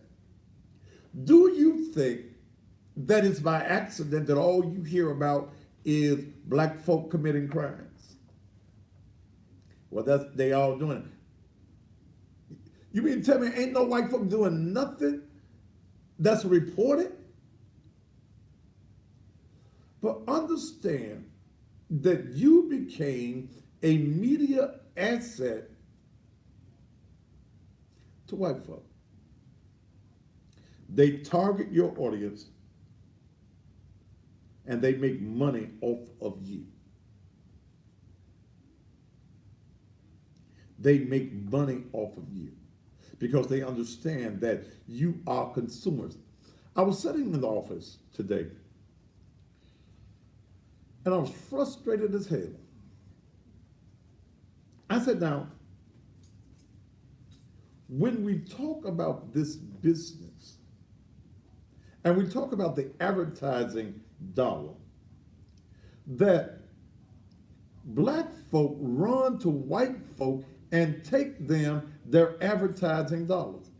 Do you think that it's by accident that all you hear about is black folk committing crimes? Well, they all doing it. You mean to tell me ain't no white folk doing nothing that's reported? But understand that you became a media asset to white folk. They target your audience and they make money off of you. They make money off of you because they understand that you are consumers. I was sitting in the office today and I was frustrated as hell. I said, now, when we talk about this business and we talk about the advertising dollar, that black folk run to white folk and take them their advertising dollars.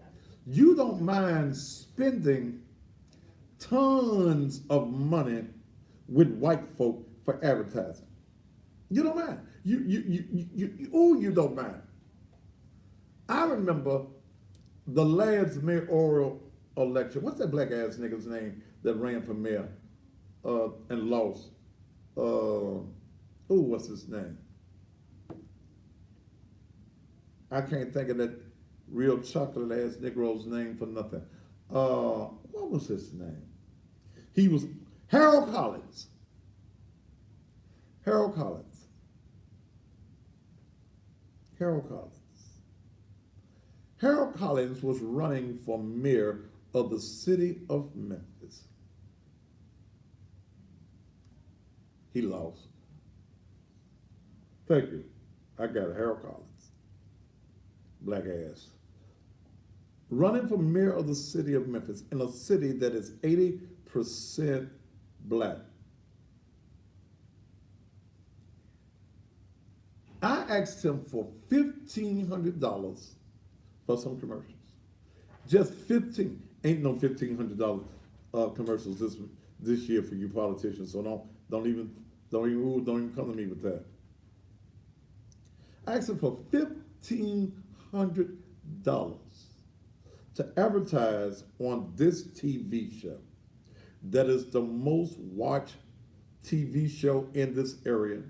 You don't mind spending tons of money with white folk for advertising. You don't mind. You don't mind. I remember the last mayoral election. What's that black ass nigga's name that ran for mayor and lost? What's his name? I can't think of that real chocolate ass Negro's name for nothing. What was his name? He was Harold Collins. Harold Collins. Harold Collins. Harold Collins was running for mayor of the city of Memphis. He lost. Thank you. I got it. Harold Collins. Black ass. Running for mayor of the city of Memphis in a city that is 80% black. I asked him for $1,500 for some commercials. Just 15. Ain't no $1,500 commercials this year for you politicians. So don't even come to me with that. I asked him for $1,500 to advertise on this TV show that is the most watched TV show in this area.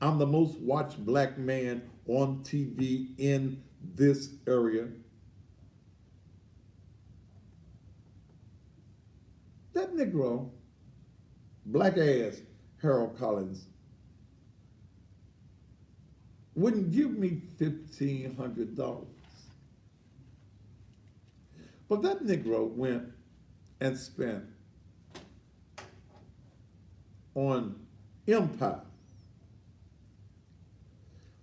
I'm the most watched black man on TV in this area. That Negro, black ass Harold Collins, wouldn't give me $1,500. But that Negro went and spent on Empire.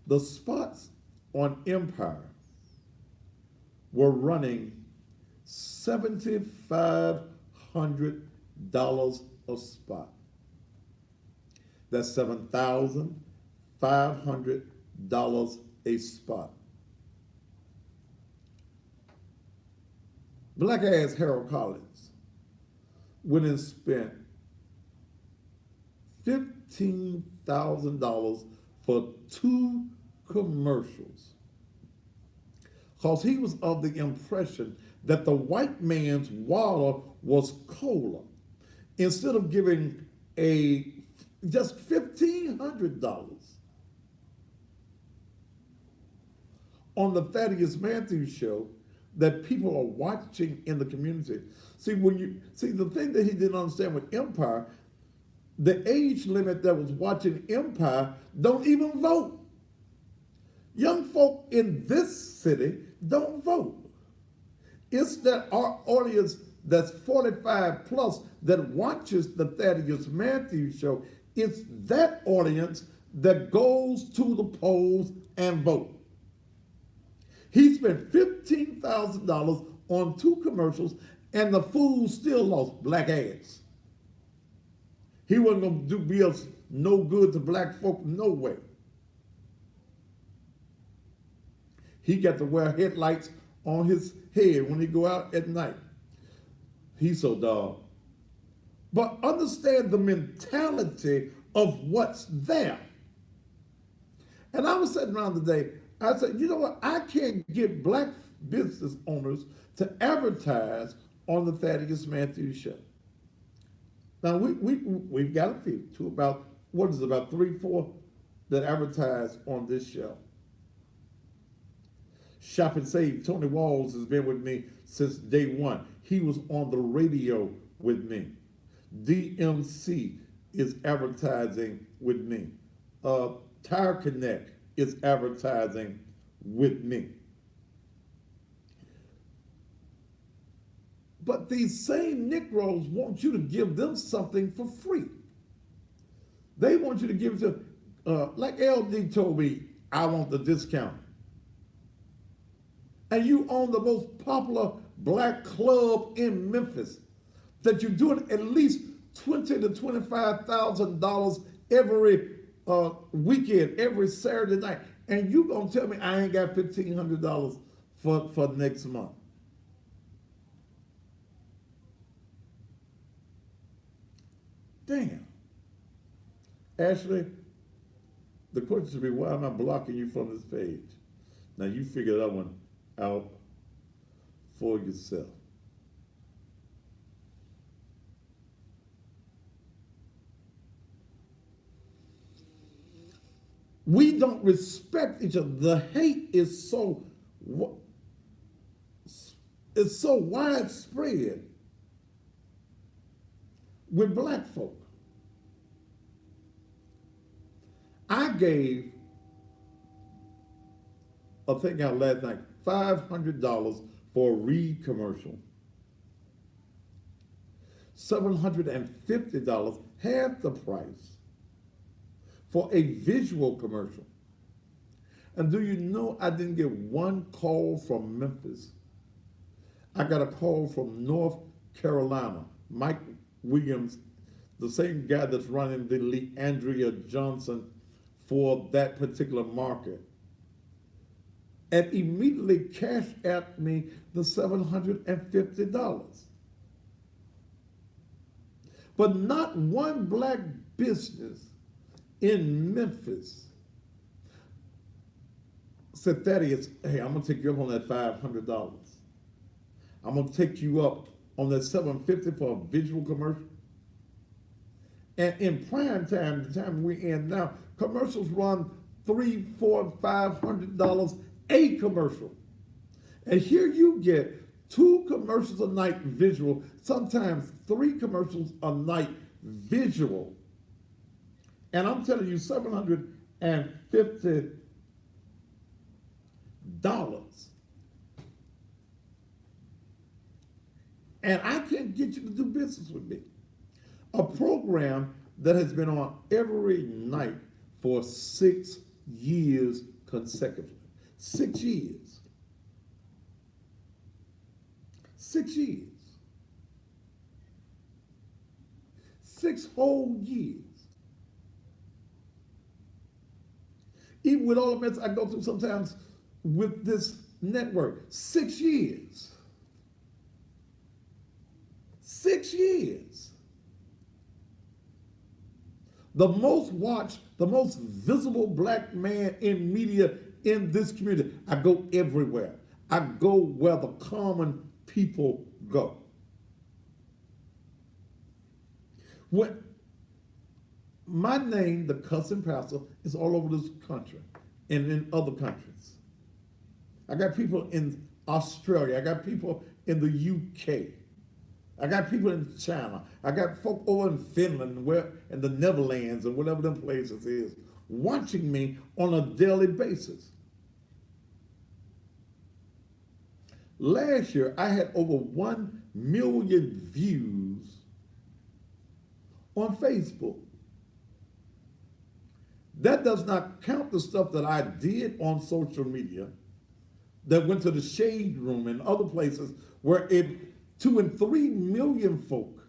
The spots on Empire were running $7,500 a spot. That's $7,500 a spot. Black ass Harold Collins went and spent $15,000 for 2 commercials, because he was of the impression that the white man's water was cola. Instead of giving just $1,500 on the Thaddeus Matthews show that people are watching in the community. See, the thing that he didn't understand with Empire, the age limit that was watching Empire don't even vote. Young folk in this city don't vote. It's that our audience that's 45 plus that watches the Thaddeus Matthews Show. It's that audience that goes to the polls and vote. He spent $15,000 on 2 commercials, and the fool still lost black ass. He wasn't going to be us no good to black folk, no way. He got to wear headlights on his head when he go out at night. He's so dog. But understand the mentality of what's there. And I was sitting around today, I said, you know what? I can't get black business owners to advertise on the Thaddeus Matthews Show. Now, we've got a few, to about, what is it, about 3, 4 that advertise on this show. Shop and Save, Tony Walls has been with me since day one. He was on the radio with me. DMC is advertising with me. Tire Connect is advertising with me. But these same Negroes want you to give them something for free. They want you to give it to, like LD told me, I want the discount. And you own the most popular black club in Memphis that you're doing at least $20,000 to $25,000 every weekend, every Saturday night. And you gonna tell me I ain't got $1,500 for next month. Damn. Ashley, the question should be, why am I blocking you from this page? Now you figure that one out for yourself. We don't respect each other. The hate is so widespread with black folk. I gave a thing out last night, $500 for a Reed commercial. $750, half the price, for a visual commercial. And do you know I didn't get one call from Memphis? I got a call from North Carolina. Mike Williams, the same guy that's running the Leandria Johnson for that particular market, and immediately cashed at me the $750. But not one black business in Memphis said, Thaddeus, hey, I'm gonna take you up on that $500. I'm gonna take you up on that $750 for a visual commercial. And in prime time, the time we're in now, commercials run $300, $400, $500 a commercial. And here you get 2 commercials a night visual, sometimes 3 commercials a night visual. And I'm telling you, $750. And I can't get you to do business with me. A program that has been on every night for 6 years consecutively. 6 years. 6 years. 6 whole years. Even with all the mess I go through sometimes with this network, 6 years. 6 years. The most watched, the most visible black man in media in this community. I go everywhere. I go where the common people go. When my name, the Cussing Pastor, is all over this country and in other countries. I got people in Australia. I got people in the UK. I got people in China. I got folk over in Finland, where in the Netherlands, and whatever them places is, watching me on a daily basis. Last year, I had over 1 million views on Facebook. That does not count the stuff that I did on social media that went to the Shade Room and other places where 2 and 3 million folk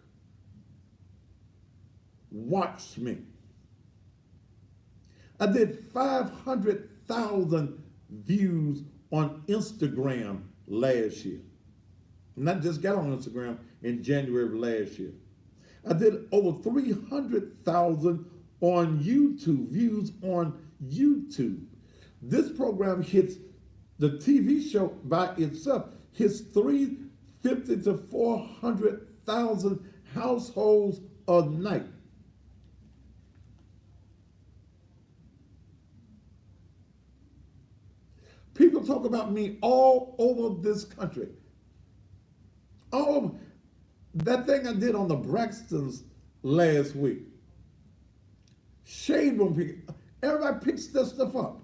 watched me. I did 500,000 views on Instagram last year. And I just got on Instagram in January of last year. I did over 300,000 on YouTube, views on YouTube. This program hits, the TV show by itself hits 350 to 400,000 households a night. People talk about me all over this country. All over. That thing I did on the Braxtons last week. Shade Room people. Everybody picks that stuff up.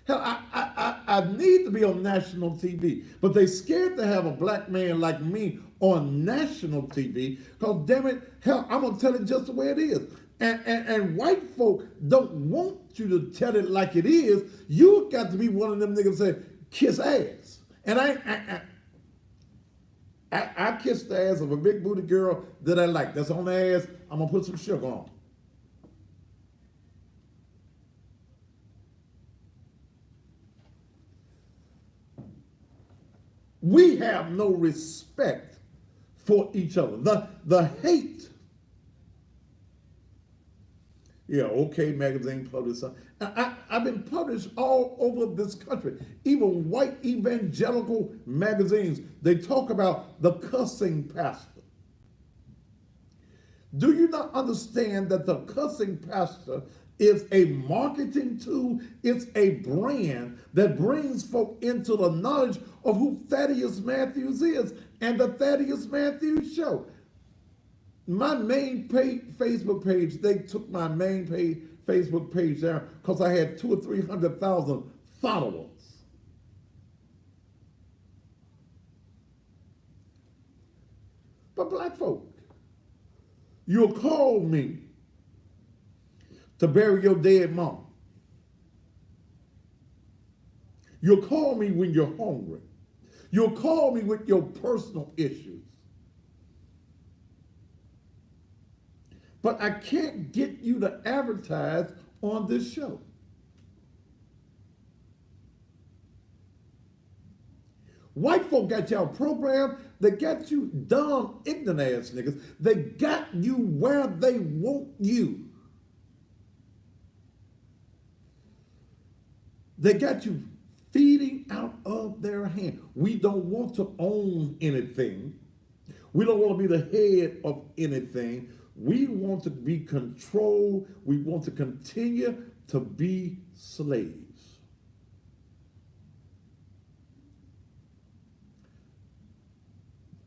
Hell, I need to be on national TV, but they scared to have a black man like me on national TV, because damn it, hell, I'm gonna tell it just the way it is. And white folk don't want you to tell it like it is. You got to be one of them niggas that say, kiss ass. And I kiss the ass of a big booty girl that I like. That's on the ass. I'm gonna put some sugar on. We have no respect for each other. The hate. Yeah, OK Magazine published something. I've been published all over this country. Even white evangelical magazines, they talk about the cussing pastor. Do you not understand that the cussing pastor is a marketing tool? It's a brand that brings folk into the knowledge of who Thaddeus Matthews is and the Thaddeus Matthews Show. My main Facebook page, they took my main Facebook page down because I had 200,000 or 300,000 followers. But black folk, you'll call me to bury your dead mom. You'll call me when you're hungry. You'll call me with your personal issues. But I can't get you to advertise on this show. White folk got y'all programmed. They got you dumb, ignorant ass niggas. They got you where they want you. They got you feeding out of their hand. We don't want to own anything. We don't want to be the head of anything. We want to be controlled. We want to continue to be slaves.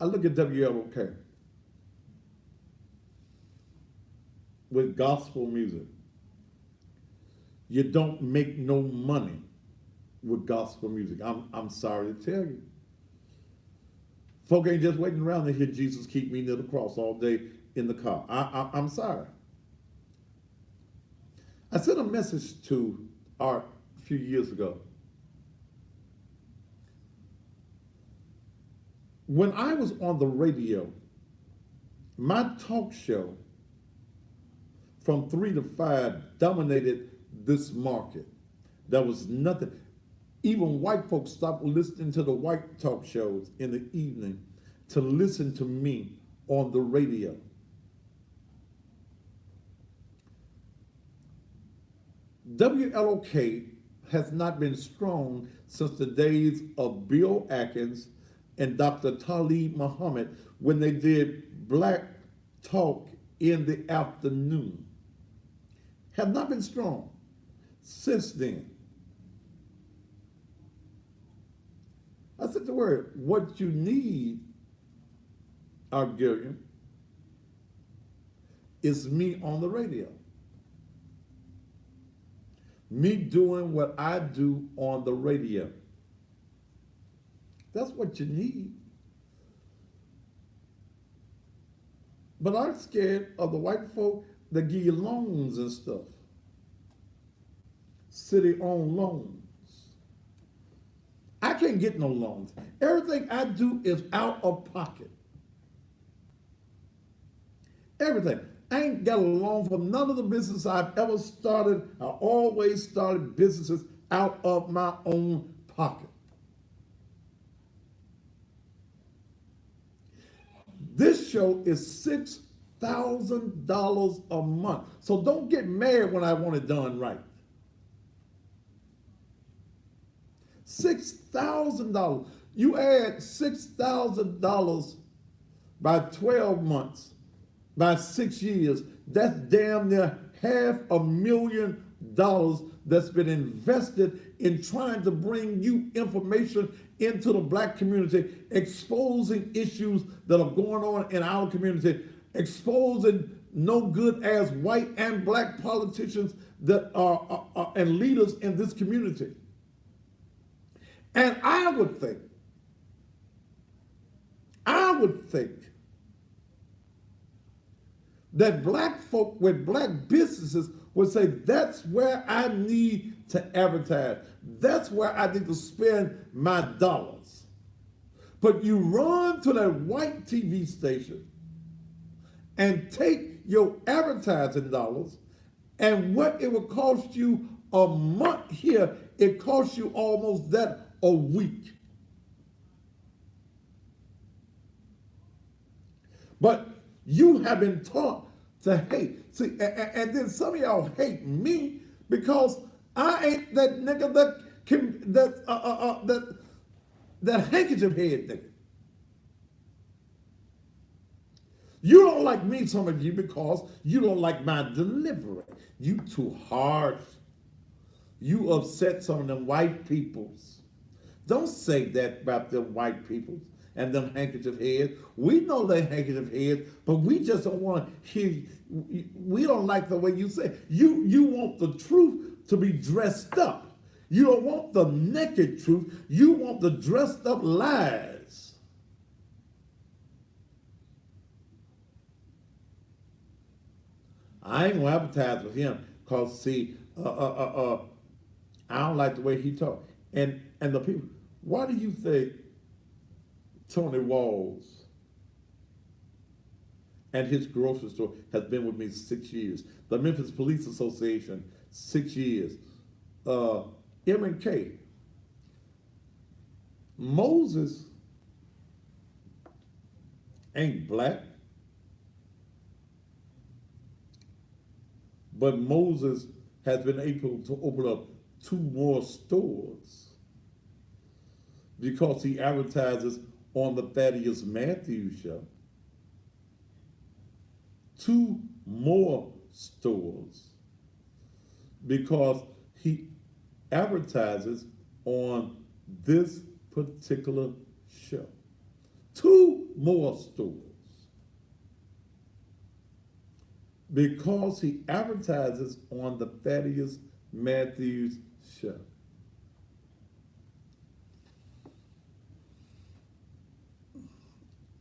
I look at WLOK with gospel music. You don't make no money with gospel music. I'm sorry to tell you. Folk ain't just waiting around to hear Jesus keep me near the cross all day in the car. I'm sorry. I sent a message to Art a few years ago. When I was on the radio, my talk show from 3 to 5 dominated this market. There was nothing. Even white folks stopped listening to the white talk shows in the evening to listen to me on the radio. WLOK has not been strong since the days of Bill Atkins and Dr. Talib Muhammad when they did Black Talk in the Afternoon. Have not been strong since then. I said the word, what you need Gilliam, is me on the radio. Me doing what I do on the radio. That's what you need. But I'm scared of the white folk that give you loans and stuff. City-owned loans. I can't get no loans. Everything I do is out of pocket. Everything. I ain't got a loan from none of the business I've ever started. I always started businesses out of my own pocket. This show is $6,000 a month. So don't get mad when I want it done right. $6,000. You add $6,000 by 12 months, by 6 years, that's damn near $500,000 that's been invested in trying to bring you information into the black community, exposing issues that are going on in our community, exposing no good as white and black politicians that are and leaders in this community. And I would think that black folk with black businesses would say, that's where I need to advertise. That's where I need to spend my dollars. But you run to that white TV station and take your advertising dollars, and what it would cost you a month here, it costs you almost that a week. But you have been taught to hate. See, and then some of y'all hate me because I ain't that nigga that handkerchief head nigga. You don't like me, some of you, because you don't like my delivery. You too harsh. You upset some of them white peoples. Don't say that about them white peoples and them handkerchief heads. We know they handkerchief heads, but we just don't want to hear. We don't like the way you say. You want the truth to be dressed up. You don't want the naked truth. You want the dressed up lies. I ain't gonna advertise with him because see, I don't like the way he talk. And the people. Why do you think Tony Walls and his grocery store has been with me 6 years? The Memphis Police Association, 6 years. M&K. Moses ain't black, but Moses has been able to open up 2 more stores because he advertises on the Thaddeus Matthews Show. 2 more stores because he advertises on this particular show. 2 more stores because he advertises on the Thaddeus Matthews Show.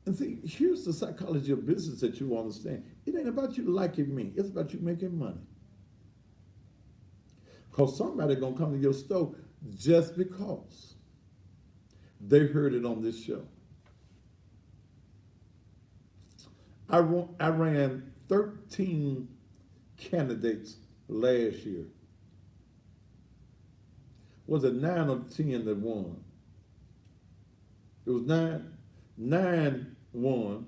And see, here's the psychology of business that you understand. It ain't about you liking me. It's about you making money. Because somebody going to come to your store just because they heard it on this show. I ran 13 candidates last year. Was it 9 or 10 that won? It was 9. 9 won.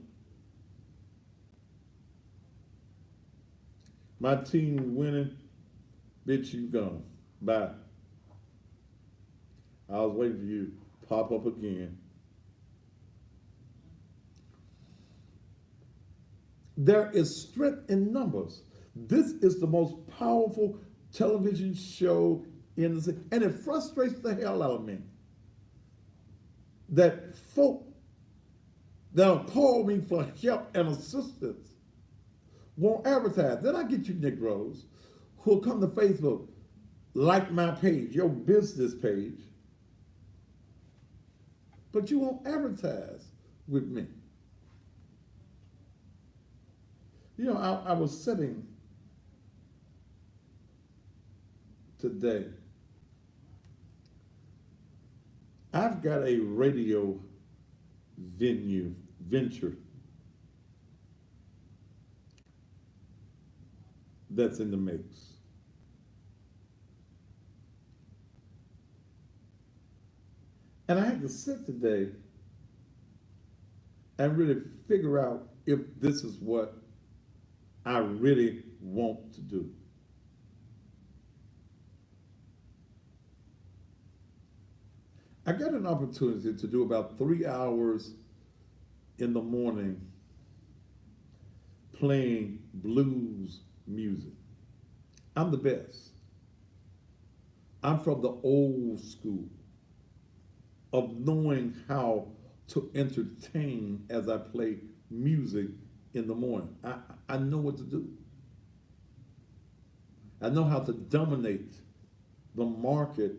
My team winning. Bitch, you gone. Bye. I was waiting for you to pop up again. There is strength in numbers. This is the most powerful television show in the city. And it frustrates the hell out of me that folk that'll call me for help and assistance won't advertise. Then I get you Negroes who'll come to Facebook, like my page, your business page, but you won't advertise with me. You know, I was sitting today. I've got a radio venture that's in the mix. And I had to sit today and really figure out if this is what I really want to do. I got an opportunity to do about 3 hours in the morning playing blues music. I'm the best. I'm from the old school of knowing how to entertain as I play music in the morning. I know what to do. I know how to dominate the market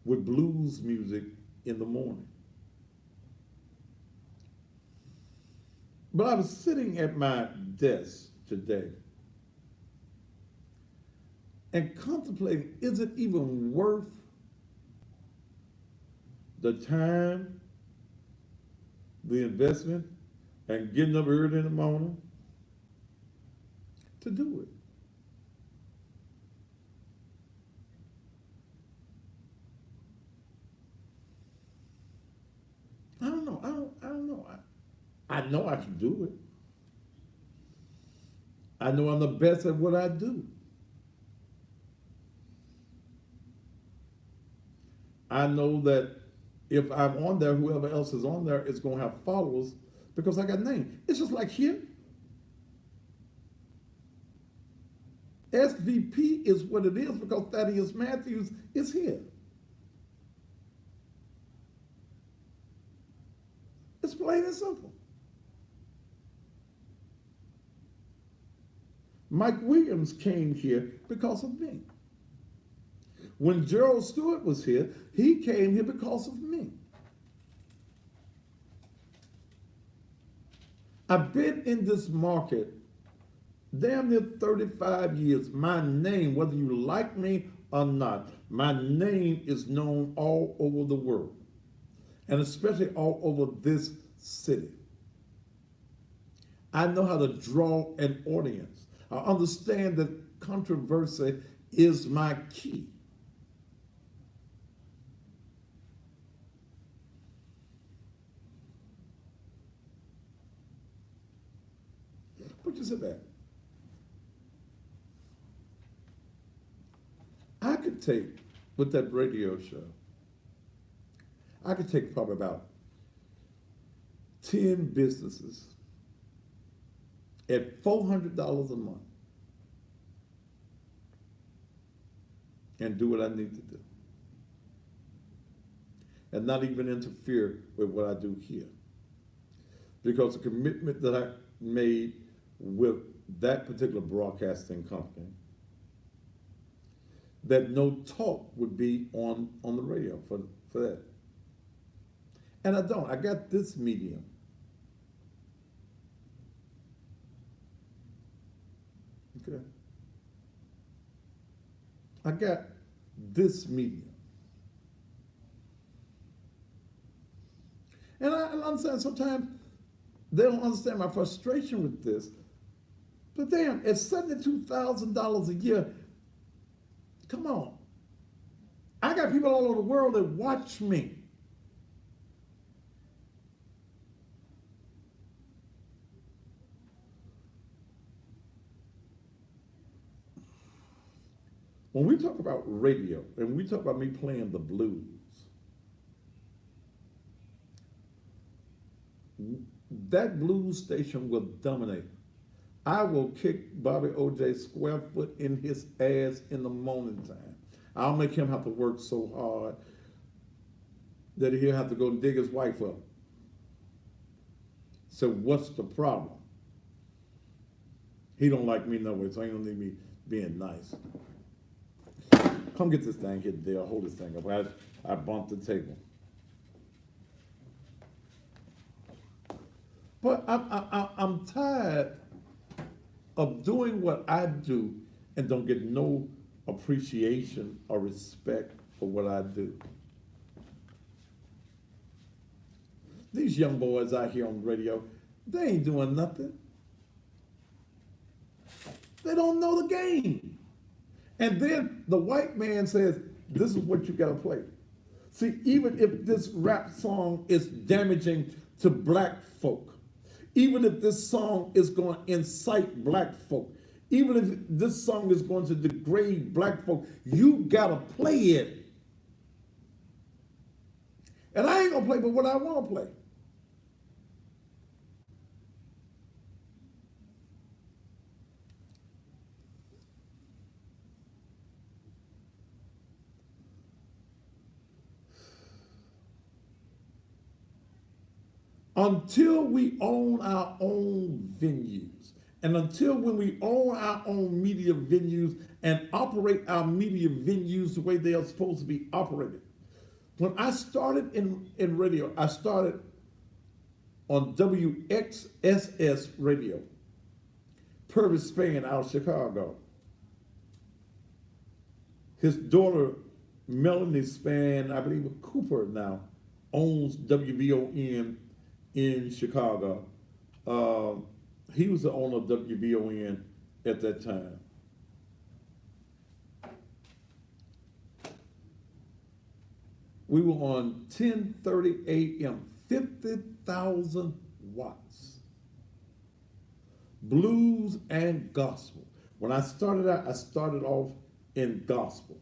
with blues music in the morning. But I was sitting at my desk today and contemplating, is it even worth the time, the investment, and getting up early in the morning to do it? I don't know. I don't know. I know I can do it. I know I'm the best at what I do. I know that if I'm on there, whoever else is on there is going to have followers because I got a name. It's just like here. SVP is what it is because Thaddeus Matthews is here. It's plain and simple. Mike Williams came here because of me. When Gerald Stewart was here, he came here because of me. I've been in this market damn near 35 years. My name, whether you like me or not, my name is known all over the world, and especially all over this city. I know how to draw an audience. I understand that controversy is my key. But you said that. I could take, with that radio show, I could take probably about 10 businesses at $400 a month and do what I need to do. And not even interfere with what I do here. Because the commitment that I made with that particular broadcasting company, that no talk would be on the radio for that. And I don't. I got this medium. Okay. I got this medium. And I understand sometimes they don't understand my frustration with this. But damn, at $72,000 a year, come on. I got people all over the world that watch me. When we talk about radio and we talk about me playing the blues, that blues station will dominate. I will kick Bobby O.J. square foot in his ass in the morning time. I'll make him have to work so hard that he'll have to go dig his wife up So what's the problem? He don't like me no way, so he don't need me being nice. Come get this thing here, Dale. Hold this thing up. I bumped the table. But I'm tired of doing what I do and don't get no appreciation or respect for what I do. These young boys out here on the radio, they ain't doing nothing. They don't know the game. And then the white man says, this is what you gotta play. See, even if this rap song is damaging to black folk, even if this song is going to incite black folk, even if this song is going to degrade black folk, you gotta play it. And I ain't gonna play but what I wanna play. Until we own our own venues, and until when we own our own media venues and operate our media venues the way they are supposed to be operated. When I started in radio, I started on WXSS radio, Purvis Spann out of Chicago. His daughter, Melanie Spann, I believe Cooper now, owns WVON in Chicago. He was the owner of WVON at that time. We were on 10:30 a.m., 50,000 watts. Blues and gospel. When I started out, I started off in gospel.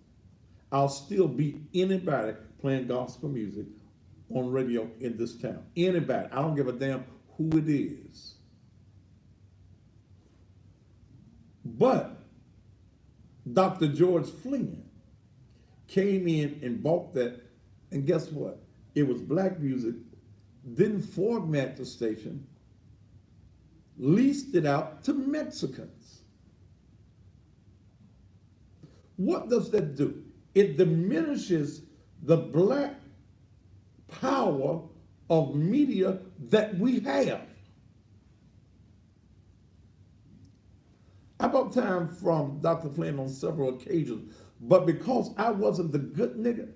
I'll still beat anybody playing gospel music on radio in this town. Anybody. I don't give a damn who it is. But Dr. George Flynn came in and bought that, and guess what? It was black music, didn't format the station, leased it out to Mexicans. What does that do? It diminishes the black power of media that we have. I bought time from Dr. Flynn on several occasions, but because I wasn't the good nigga,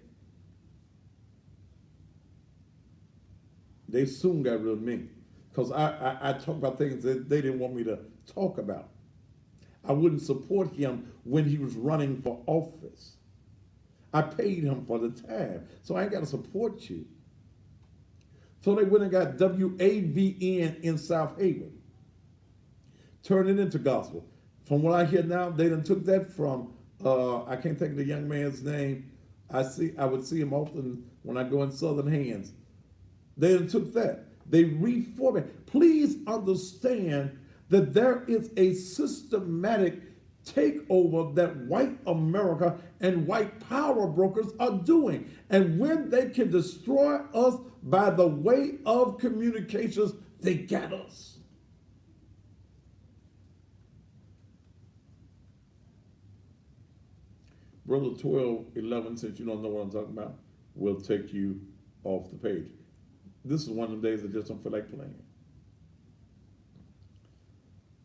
they soon got rid of me. Because I talk about things that they didn't want me to talk about. I wouldn't support him when he was running for office. I paid him for the time, so I ain't got to support you. So they went and got WAVN in South Haven, turned it into gospel. From what I hear now, they done took that from, I can't think of the young man's name. I would see him often when I go in Southern Hands. They done took that. They reformatted. Please understand that there is a systematic takeover that white America and white power brokers are doing. And when they can destroy us by the way of communications, they got us. Brother 1211, since you don't know what I'm talking about, will take you off the page. This is one of the days I just don't feel like playing.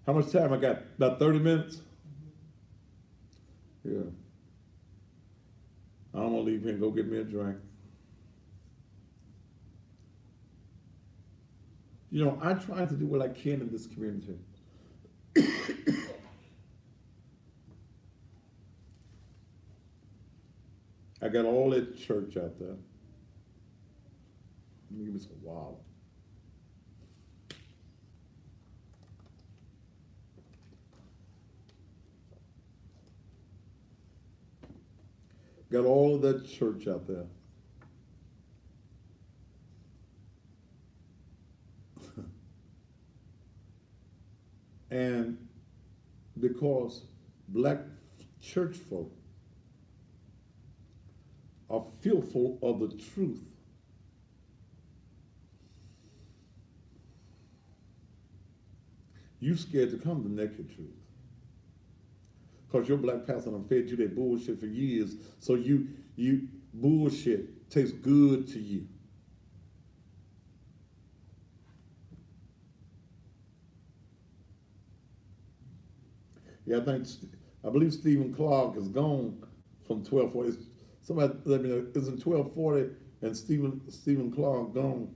How much time I got? About 30 minutes? Yeah. I'm gonna leave here and go get me a drink. You know, I try to do what I can in this community. I got all that church out there. Let me give me some water. Got all of that church out there. And because black church folk are fearful of the truth, You scared to come to naked truth. Because your black pastor done fed you that bullshit for years, so you bullshit tastes good to you. Yeah, I believe Stephen Clark is gone from 1240. Somebody let me know, isn't 1240 and Stephen Clark gone?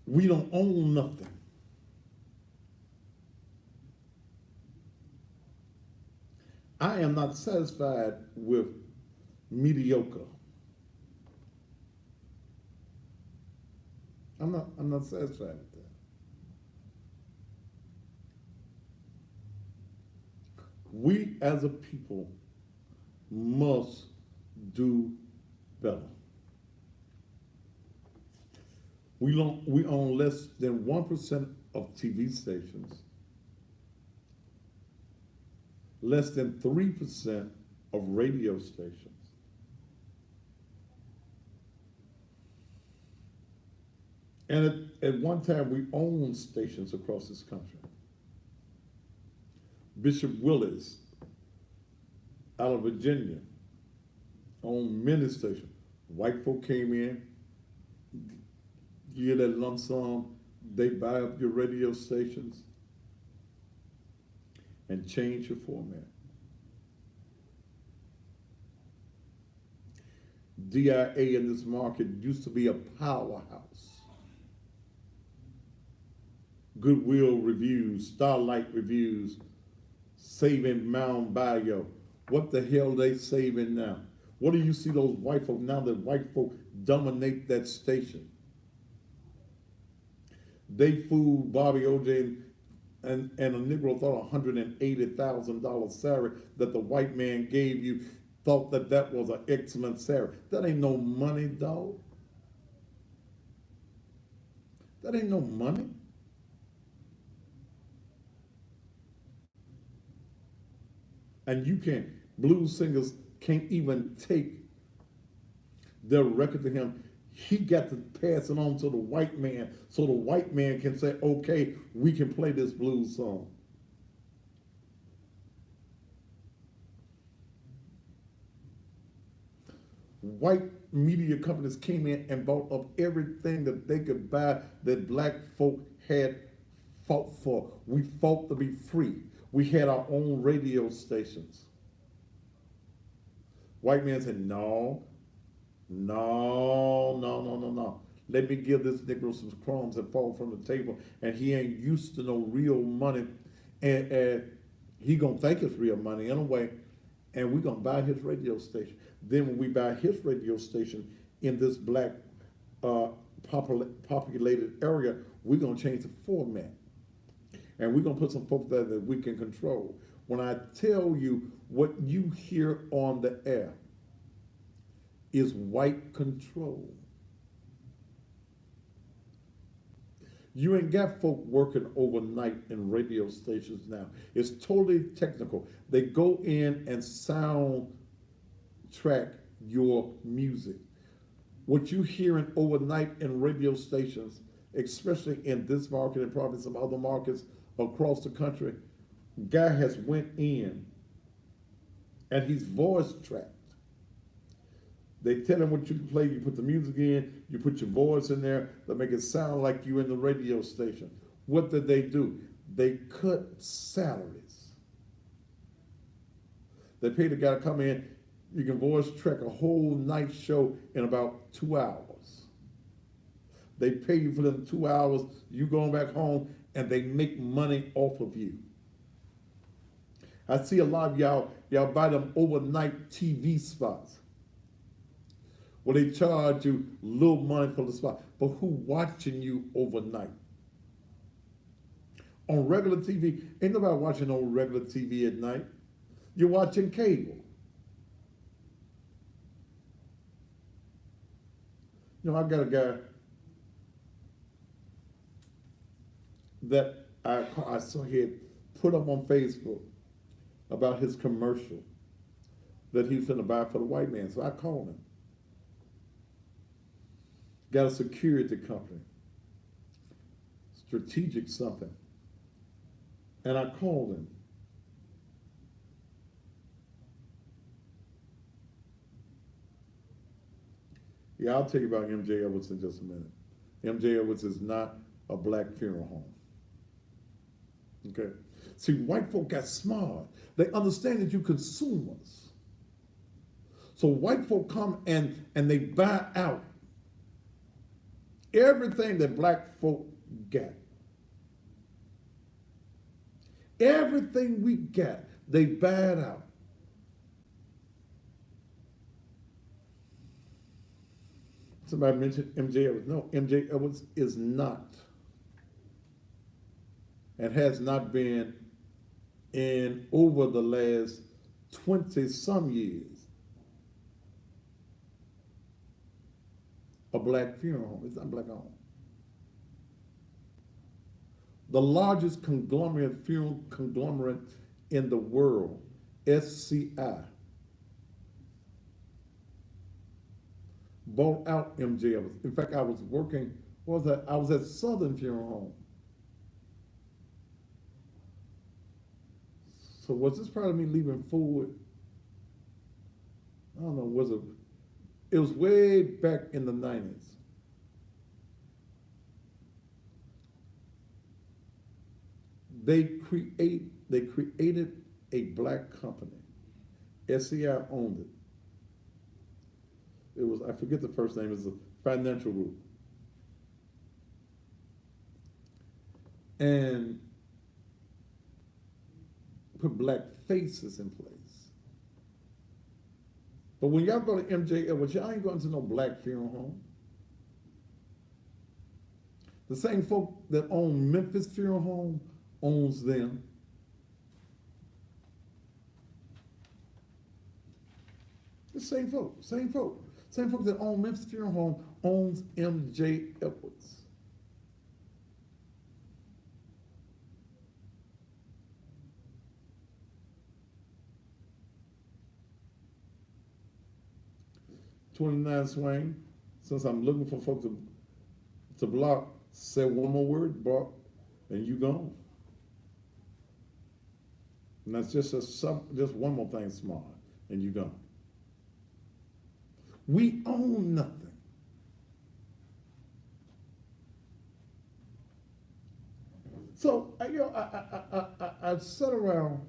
We don't own nothing. I am not satisfied with mediocre. I'm not satisfied with that. We as a people must do better. We own less than 1% of TV stations, less than 3% of radio stations. And at one time, we owned stations across this country. Bishop Willis out of Virginia owned many stations. White folk came in, give that lump sum, they buy up your radio stations and change your format. DIA in this market used to be a powerhouse. Goodwill Reviews, Starlight Reviews, saving Mount Bayou. What the hell they saving now? What do you see those white folk now that white folk dominate that station? They fooled Bobby OJ and a Negro thought $180,000 salary that the white man gave you, thought that was an excellent salary. That ain't no money, dog. That ain't no money. And blues singers can't even take their record to him. He got to pass it on to the white man so the white man can say, okay, we can play this blues song. White media companies came in and bought up everything that they could buy that black folk had fought for. We fought to be free. We had our own radio stations. White man said, no. Let me give this Negro some crumbs that fall from the table, and he ain't used to no real money, and he gonna think it's real money anyway, and we gonna buy his radio station. Then when we buy his radio station in this black populated area, we gonna change the format. And we're going to put some folks there that we can control. When I tell you what you hear on the air is white control. You ain't got folk working overnight in radio stations now. It's totally technical. They go in and sound track your music. What you hearing overnight in radio stations, especially in this market and probably some other markets across the country, guy has went in and he's voice tracked. They tell him what you can play, you put the music in, you put your voice in there to make it sound like you in the radio station. What did they do? They cut salaries. They pay the guy to come in, you can voice track a whole night show in about 2 hours. They pay you for them 2 hours, you going back home, and they make money off of you. I see a lot of y'all buy them overnight TV spots where they charge you little money for the spot. But who watching you overnight? On regular TV, ain't nobody watching on regular TV at night. You're watching cable. You know, I got a guy that I saw he had put up on Facebook about his commercial that he was going to buy for the white man. So I called him. Got a security company. strategic something. And I called him. Yeah, I'll tell you about MJ Edwards in just a minute. MJ Edwards is not a black funeral home. Okay? See, white folk got smart. They understand that you consumers. So white folk come and they buy out everything that black folk get. Everything we get, they buy it out. Somebody mentioned MJ Edwards. No, MJ Edwards is not and has not been in over the last 20 some years a black funeral home. It's not black owned. The largest funeral conglomerate in the world, SCI, bought out MJ Edwards. In fact, I was working, what was that? I was at Southern Funeral Home. So was this part of me leaving forward? I don't know, was it? It was way back in the 90s. They created a black company. SCI owned it. It was, I forget the first name, it was a financial group. And put black faces in place. But when y'all go to MJ Edwards, y'all ain't going to no black funeral home. The same folk that own Memphis Funeral Home owns them. The same folk, same folk. Same folk that own Memphis Funeral Home owns MJ Edwards. $29 Swain, since I'm looking for folks to block, say one more word, block, and you gone. And that's just one more thing smart, and you gone. We own nothing. So I sit around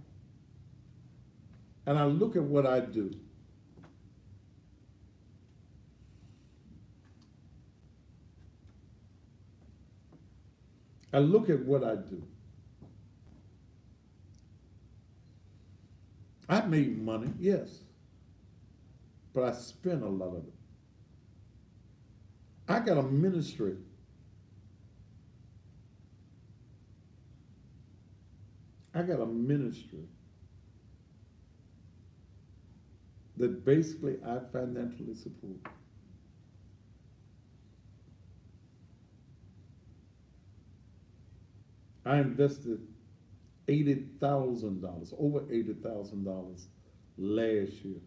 and I look at what I do. I look at what I do. I made money, yes, but I spent a lot of it. I got a ministry. I got a ministry that basically I financially support. I invested $80,000, over $80,000 last year.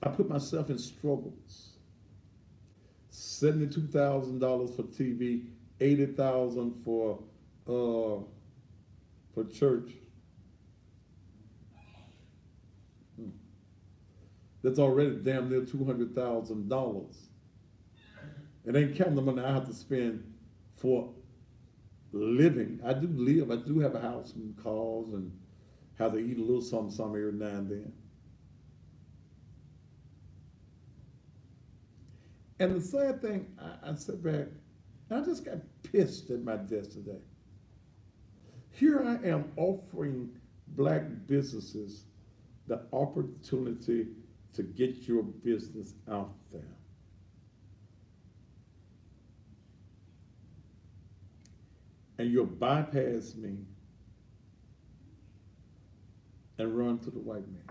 I put myself in struggles. $72,000 for TV, $80,000 for church. That's already damn near $200,000. It ain't counting the money I have to spend for living. I do live. I do have a house and cars and have to eat a little something every now and then. And the sad thing, I sit back, and I just got pissed at my desk today. Here I am offering black businesses the opportunity to get your business out there. And you'll bypass me and run to the white man.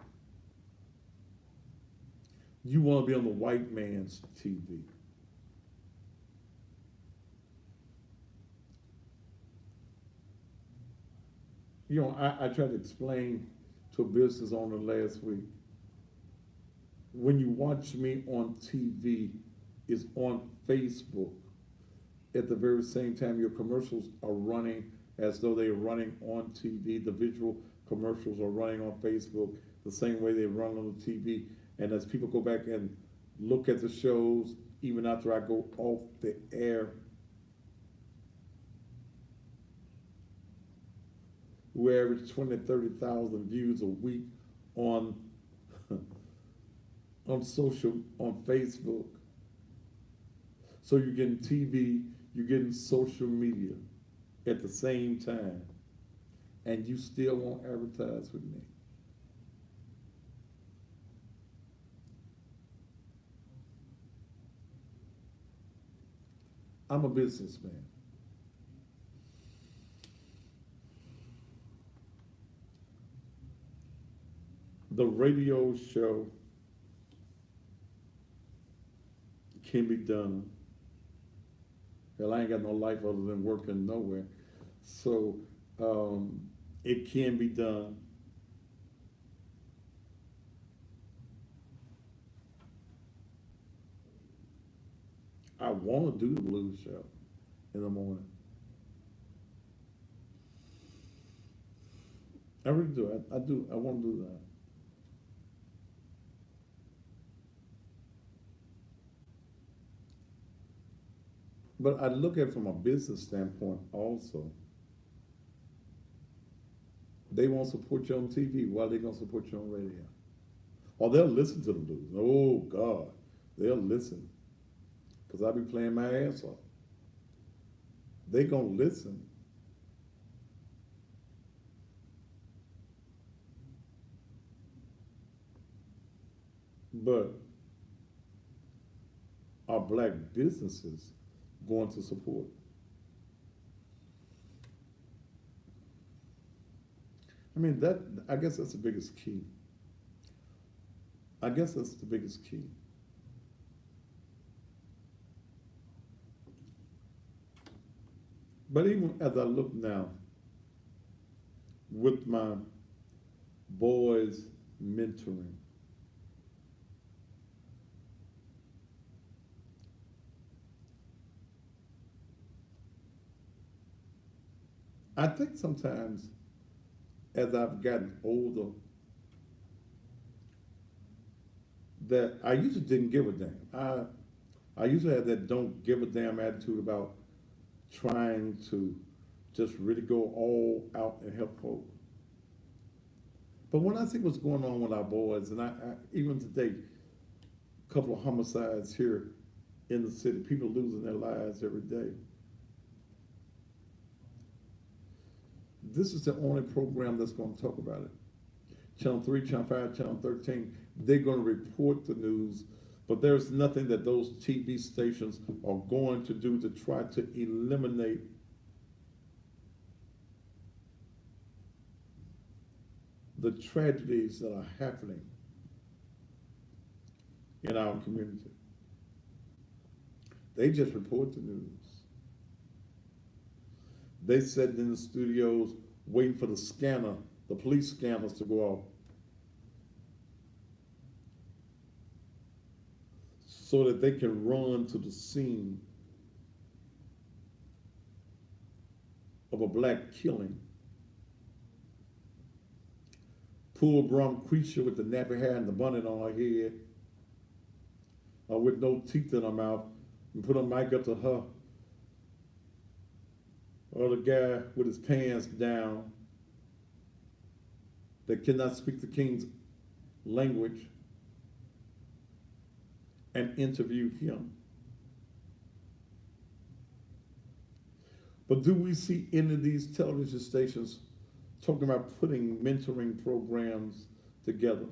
You want to be on the white man's TV. You know, I tried to explain to a business owner last week, when you watch me on TV, is on Facebook, at the very same time your commercials are running as though they are running on TV. The visual commercials are running on Facebook the same way they run on the TV. And as people go back and look at the shows, even after I go off the air, we average 20, 30,000 views a week on on Facebook. So you're getting TV, you're getting social media at the same time, and you still won't advertise with me. I'm a businessman. The radio show can be done. Hell, I ain't got no life other than working nowhere. So it can be done. I want to do the blues show in the morning. I really do. I do. I want to do that. But I look at it from a business standpoint also. They won't support you on TV. Why are they going to support you on radio? Or they'll listen to the blues. Oh, God. They'll listen. Because I'll be playing my ass off. They going to listen. But are black businesses going to support? I mean, I guess that's the biggest key. I guess that's the biggest key. But even as I look now with my boys mentoring, I think sometimes as I've gotten older that I usually didn't give a damn. I usually had that don't give a damn attitude about trying to just really go all out and help folk. But when I see what's going on with our boys, and I even today, a couple of homicides here in the city, people losing their lives every day. This is the only program that's going to talk about it. Channel 3, Channel 5, Channel 13, they're going to report the news, but there's nothing that those TV stations are going to do to try to eliminate the tragedies that are happening in our community. They just report the news. They sat in the studios waiting for the scanner, the police scanners to go off, so that they can run to the scene of a black killing. Poor Bronquisha with the nappy hair and the bonnet on her head, with no teeth in her mouth, and put a mic up to her. Or the guy with his pants down that cannot speak the king's language and interview him. But do we see any of these television stations talking about putting mentoring programs together?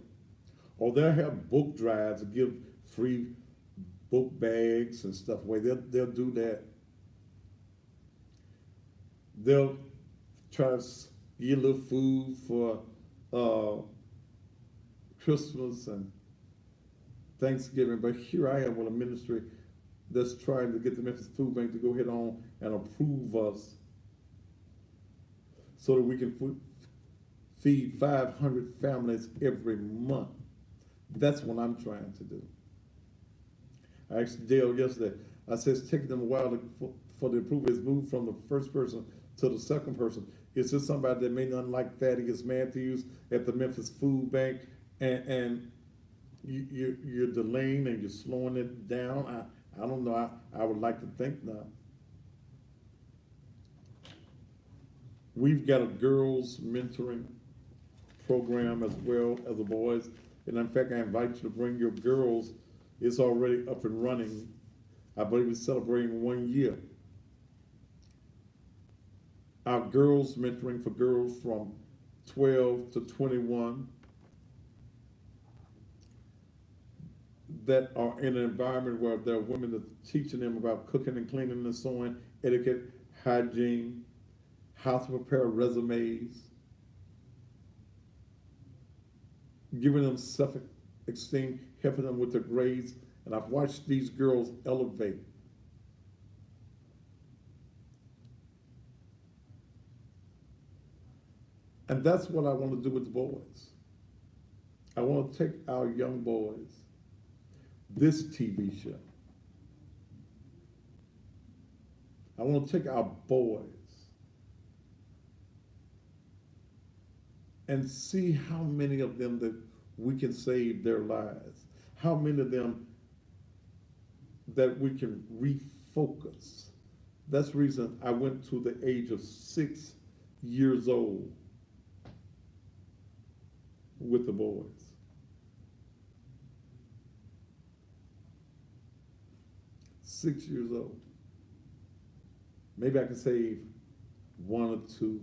Or they'll have book drives to give free book bags and stuff away. They'll do that. They'll try to get a little food for Christmas and Thanksgiving. But here I am with a ministry that's trying to get the Memphis Food Bank to go ahead on and approve us so that we can feed 500 families every month. That's what I'm trying to do. I asked Dale yesterday, I said, it's taking them a while for the approval. It's moved from the first person to the second person. Is this somebody that may not like Thaddeus Matthews at the Memphis Food Bank, and you're delaying and you're slowing it down? I don't know. I would like to think not. We've got a girls mentoring program as well as the boys. And in fact, I invite you to bring your girls. It's already up and running. I believe we're celebrating 1 year. Our girls mentoring for girls from 12 to 21 that are in an environment where there are women that are teaching them about cooking and cleaning and sewing, etiquette, hygiene, how to prepare resumes, giving them self-esteem, helping them with their grades. And I've watched these girls elevate. And that's what I want to do with the boys. I want to take our young boys, this TV show. I want to take our boys and see how many of them that we can save their lives, how many of them that we can refocus. That's the reason I went to the age of 6 years old with the boys. Six years old. Maybe I can save one or two.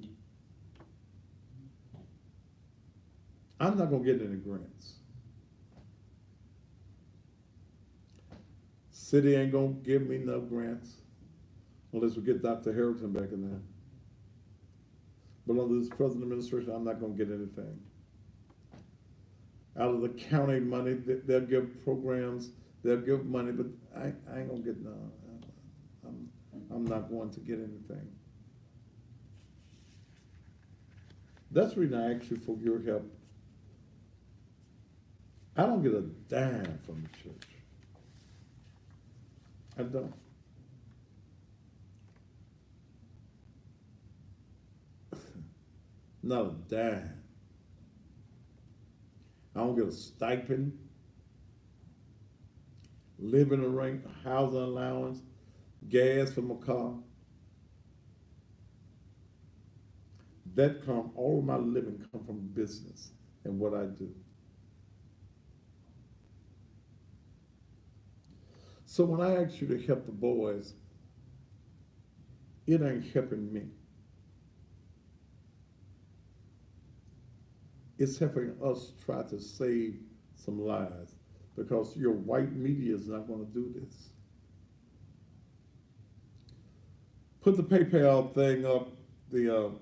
I'm not going to get any grants. City ain't going to give me no grants unless we get Dr. Harrington back in there. But under this present administration, I'm not going to get anything. Out of the county money, they'll give programs, they'll give money, but I ain't going to get none. I'm not going to get anything. That's the reason I ask you for your help. I don't get a dime from the church. I don't. Not a dime. I don't get a stipend, living arrangement, housing allowance, gas for my car. All of my living come from business and what I do. So when I ask you to help the boys, it ain't helping me. It's helping us try to save some lives, because your white media is not going to do this. Put the PayPal thing up, the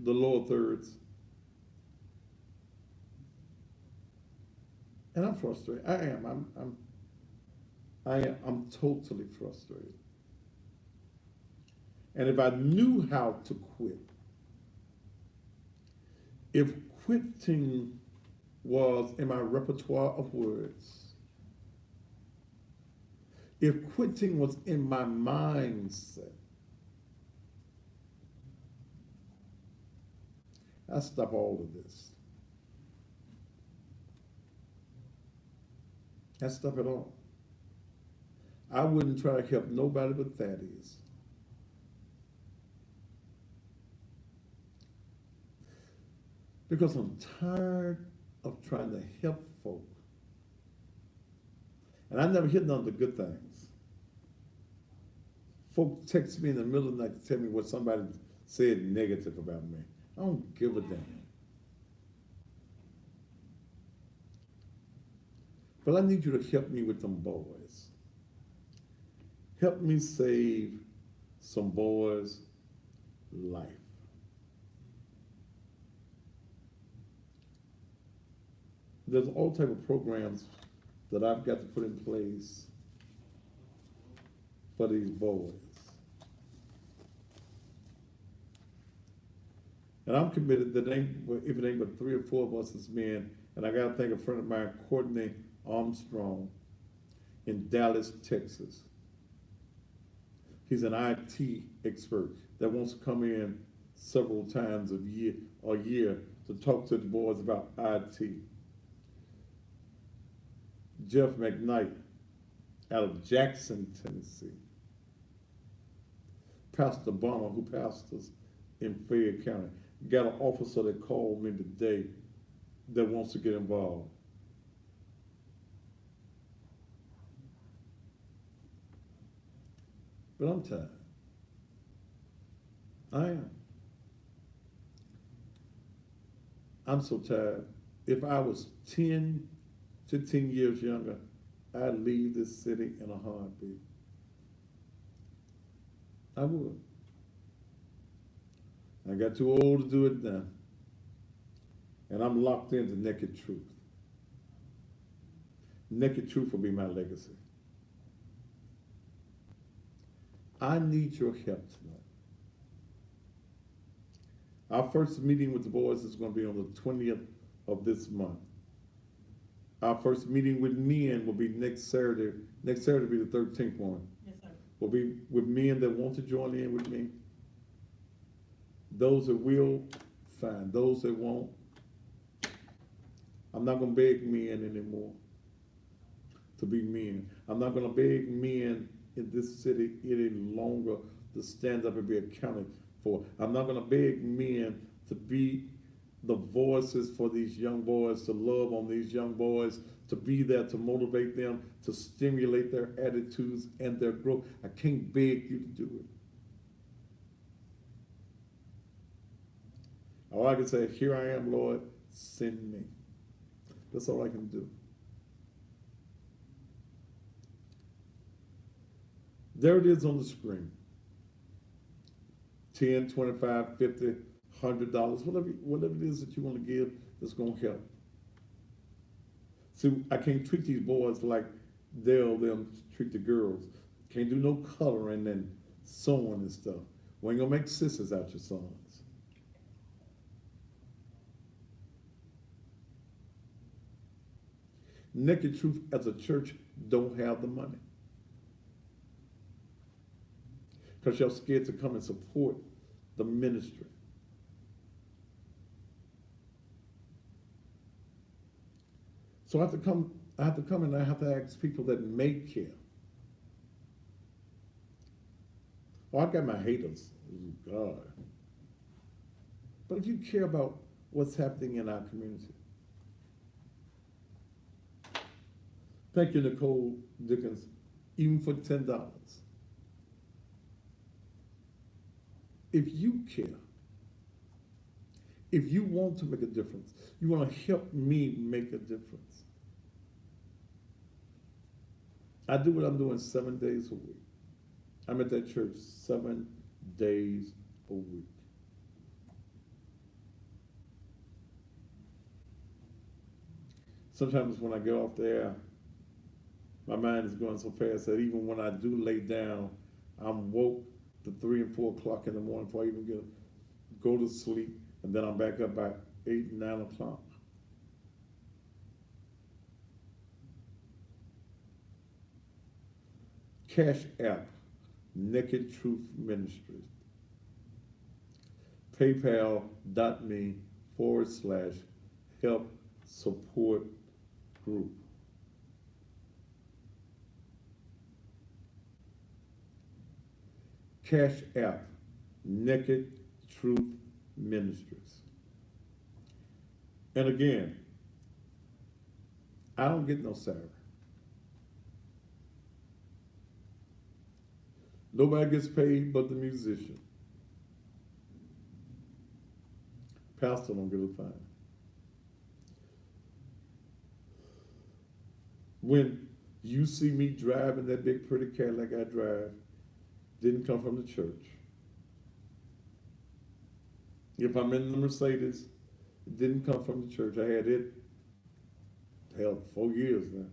lower thirds. And I'm frustrated. I am. I'm totally frustrated. And if I knew how to quit, if quitting was in my repertoire of words, if quitting was in my mindset, I'd stop all of this. I'd stop it all. I wouldn't try to help nobody but Thaddeus. Because I'm tired of trying to help folk. And I never hit none of the good things. Folk text me in the middle of the night to tell me what somebody said negative about me. I don't give a damn. But I need you to help me with them boys. Help me save some boys' life. There's all type of programs that I've got to put in place for these boys. And I'm committed that if it ain't but 3 or 4 of us as men, and I got to thank a friend of mine, Courtney Armstrong. in Dallas, Texas. He's an IT expert that wants to come in several times a year to talk to the boys about IT. Jeff McKnight out of Jackson, Tennessee. Pastor Bonner, who pastors in Fayette County. Got an officer that called me today that wants to get involved. But I'm tired. I am. I'm so tired. If I was 10, 15 years younger, I'd leave this city in a heartbeat. I would. I got too old to do it now. And I'm locked into Naked Truth. Naked Truth will be my legacy. I need your help tonight. Our first meeting with the boys is going to be on the 20th of this month. Our first meeting with men will be next Saturday. Next Saturday will be the 13th one. Yes, sir. Will be with men that want to join in with me. Those that will, fine. Those that won't, I'm not going to beg men anymore to be men. I'm not going to beg men in this city any longer to stand up and be accounted for. I'm not going to beg men to be the voices for these young boys, to love on these young boys, to be there to motivate them, to stimulate their attitudes and their growth. I can't beg you to do it. All I can say, here I am, Lord, send me. That's all I can do. There it is on the screen. $10, $25, $50, $100, whatever it is that you want to give that's going to help. See, I can't treat these boys like them treat the girls. Can't do no coloring and sewing and stuff. We ain't going to make sisters out your sons. Naked Truth as a church don't have the money. Because you're scared to come and support the ministry. So I have to come and I have to ask people that may care. Oh, I got my haters. God. But if you care about what's happening in our community. Thank you, Nicole Dickens, even for $10. If you care, if you want to make a difference, you want to help me make a difference. I do what I'm doing 7 days a week. I'm at that church 7 days a week. Sometimes when I get off the air, my mind is going so fast that even when I do lay down, I'm woke to 3 and 4 o'clock in the morning before I even go to sleep, and then I'm back up by 8 and 9 o'clock. Cash App, Naked Truth Ministries. PayPal.me/help support group. Cash App, Naked Truth Ministries. And again, I don't get no salary. Nobody gets paid but the musician. Pastor don't get a fine. When you see me driving that big pretty Cadillac I drive, didn't come from the church. If I'm in the Mercedes, it didn't come from the church. I had it, 4 years now.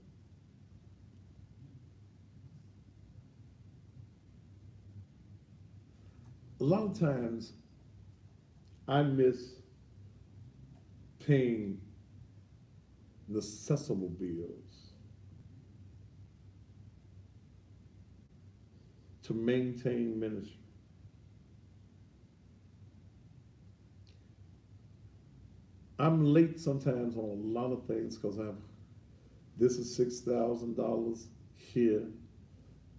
A lot of times, I miss paying necessitable bills. to maintain ministry. I'm late sometimes on a lot of things because this is $6,000 here,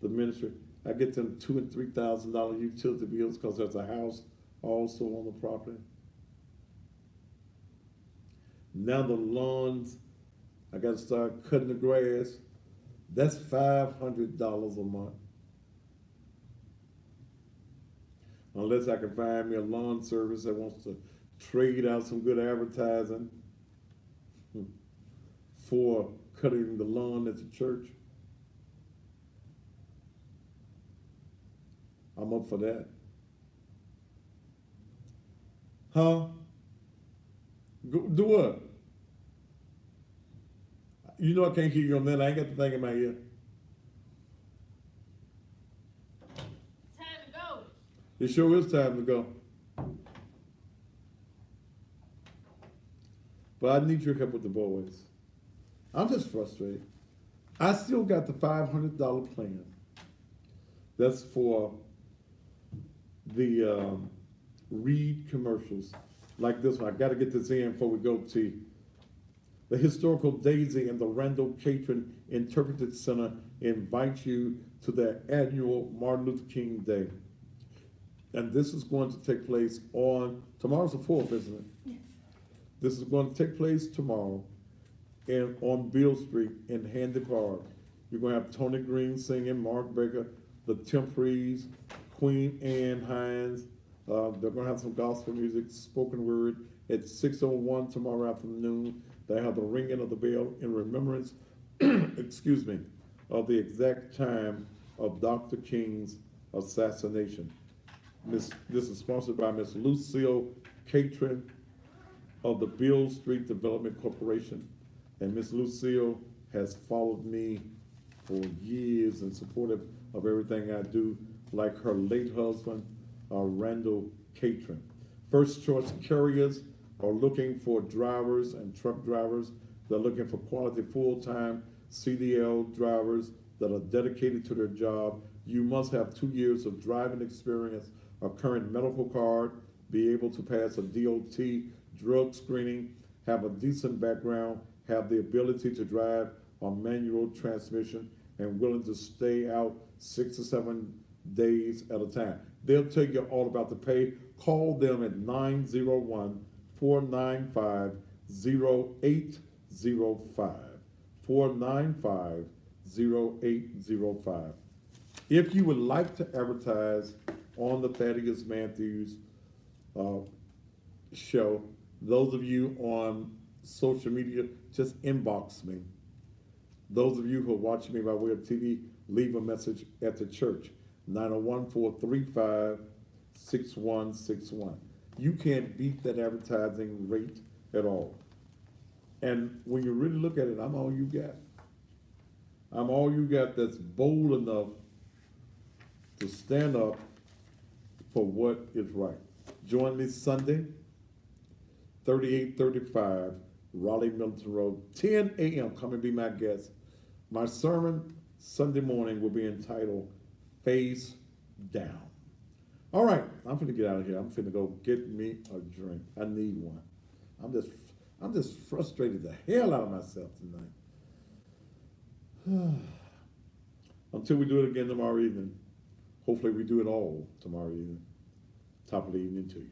the ministry. I get them $2,000 and $3,000 utility bills because there's a house also on the property. Now the lawns, I got to start cutting the grass. That's $500 a month. Unless I can find me a lawn service that wants to trade out some good advertising for cutting the lawn at the church. I'm up for that. Huh? Do what? You know I can't hear you on that. I ain't got the thing in my ear. Time to go. It sure is time to go. But I need your help with the boys. I'm just frustrated. I still got the $500 plan. That's for the Reed commercials. Like this one, I gotta get this in before we go to the Historical Daisy and the Randall Catron Interpretive Center invite you to their annual Martin Luther King Day. And this is going to take place on, tomorrow's the 4th, isn't it? Yes. This is going to take place tomorrow on Beale Street in Handy Park. You're going to have Tony Green singing, Mark Baker, the Temprees, Queen Anne Hines. They're going to have some gospel music, spoken word at 6:01 tomorrow afternoon. They have the ringing of the bell in remembrance, excuse me, of the exact time of Dr. King's assassination. This is sponsored by Miss Lucille Catron of the Beale Street Development Corporation. And Miss Lucille has followed me for years and supportive of everything I do, like her late husband, Randall Catron. First Choice Carriers are looking for drivers and truck drivers. They're looking for quality full-time CDL drivers that are dedicated to their job. You must have 2 years of driving experience, a current medical card, be able to pass a DOT drug screening, have a decent background, have the ability to drive a manual transmission, and willing to stay out 6 to 7 days at a time. They'll tell you all about the pay. Call them at 901-495-0805. 495-0805. If you would like to advertise on the Thaddeus Matthews show, those of you on social media, just inbox me. Those of you who are watching me by way of TV, leave a message at the church, 901-435-6161. You can't beat that advertising rate at all. And when you really look at it, I'm all you got. I'm all you got that's bold enough to stand up for what is right. Join me Sunday, 3835 Raleigh Milton Road, 10 a.m. Come and be my guest. My sermon Sunday morning will be entitled Face Down. All right, I'm finna get out of here. I'm finna go get me a drink. I need one. I'm just frustrated the hell out of myself tonight. Until we do it again tomorrow evening. Hopefully we do it all tomorrow evening. Top of the evening to you.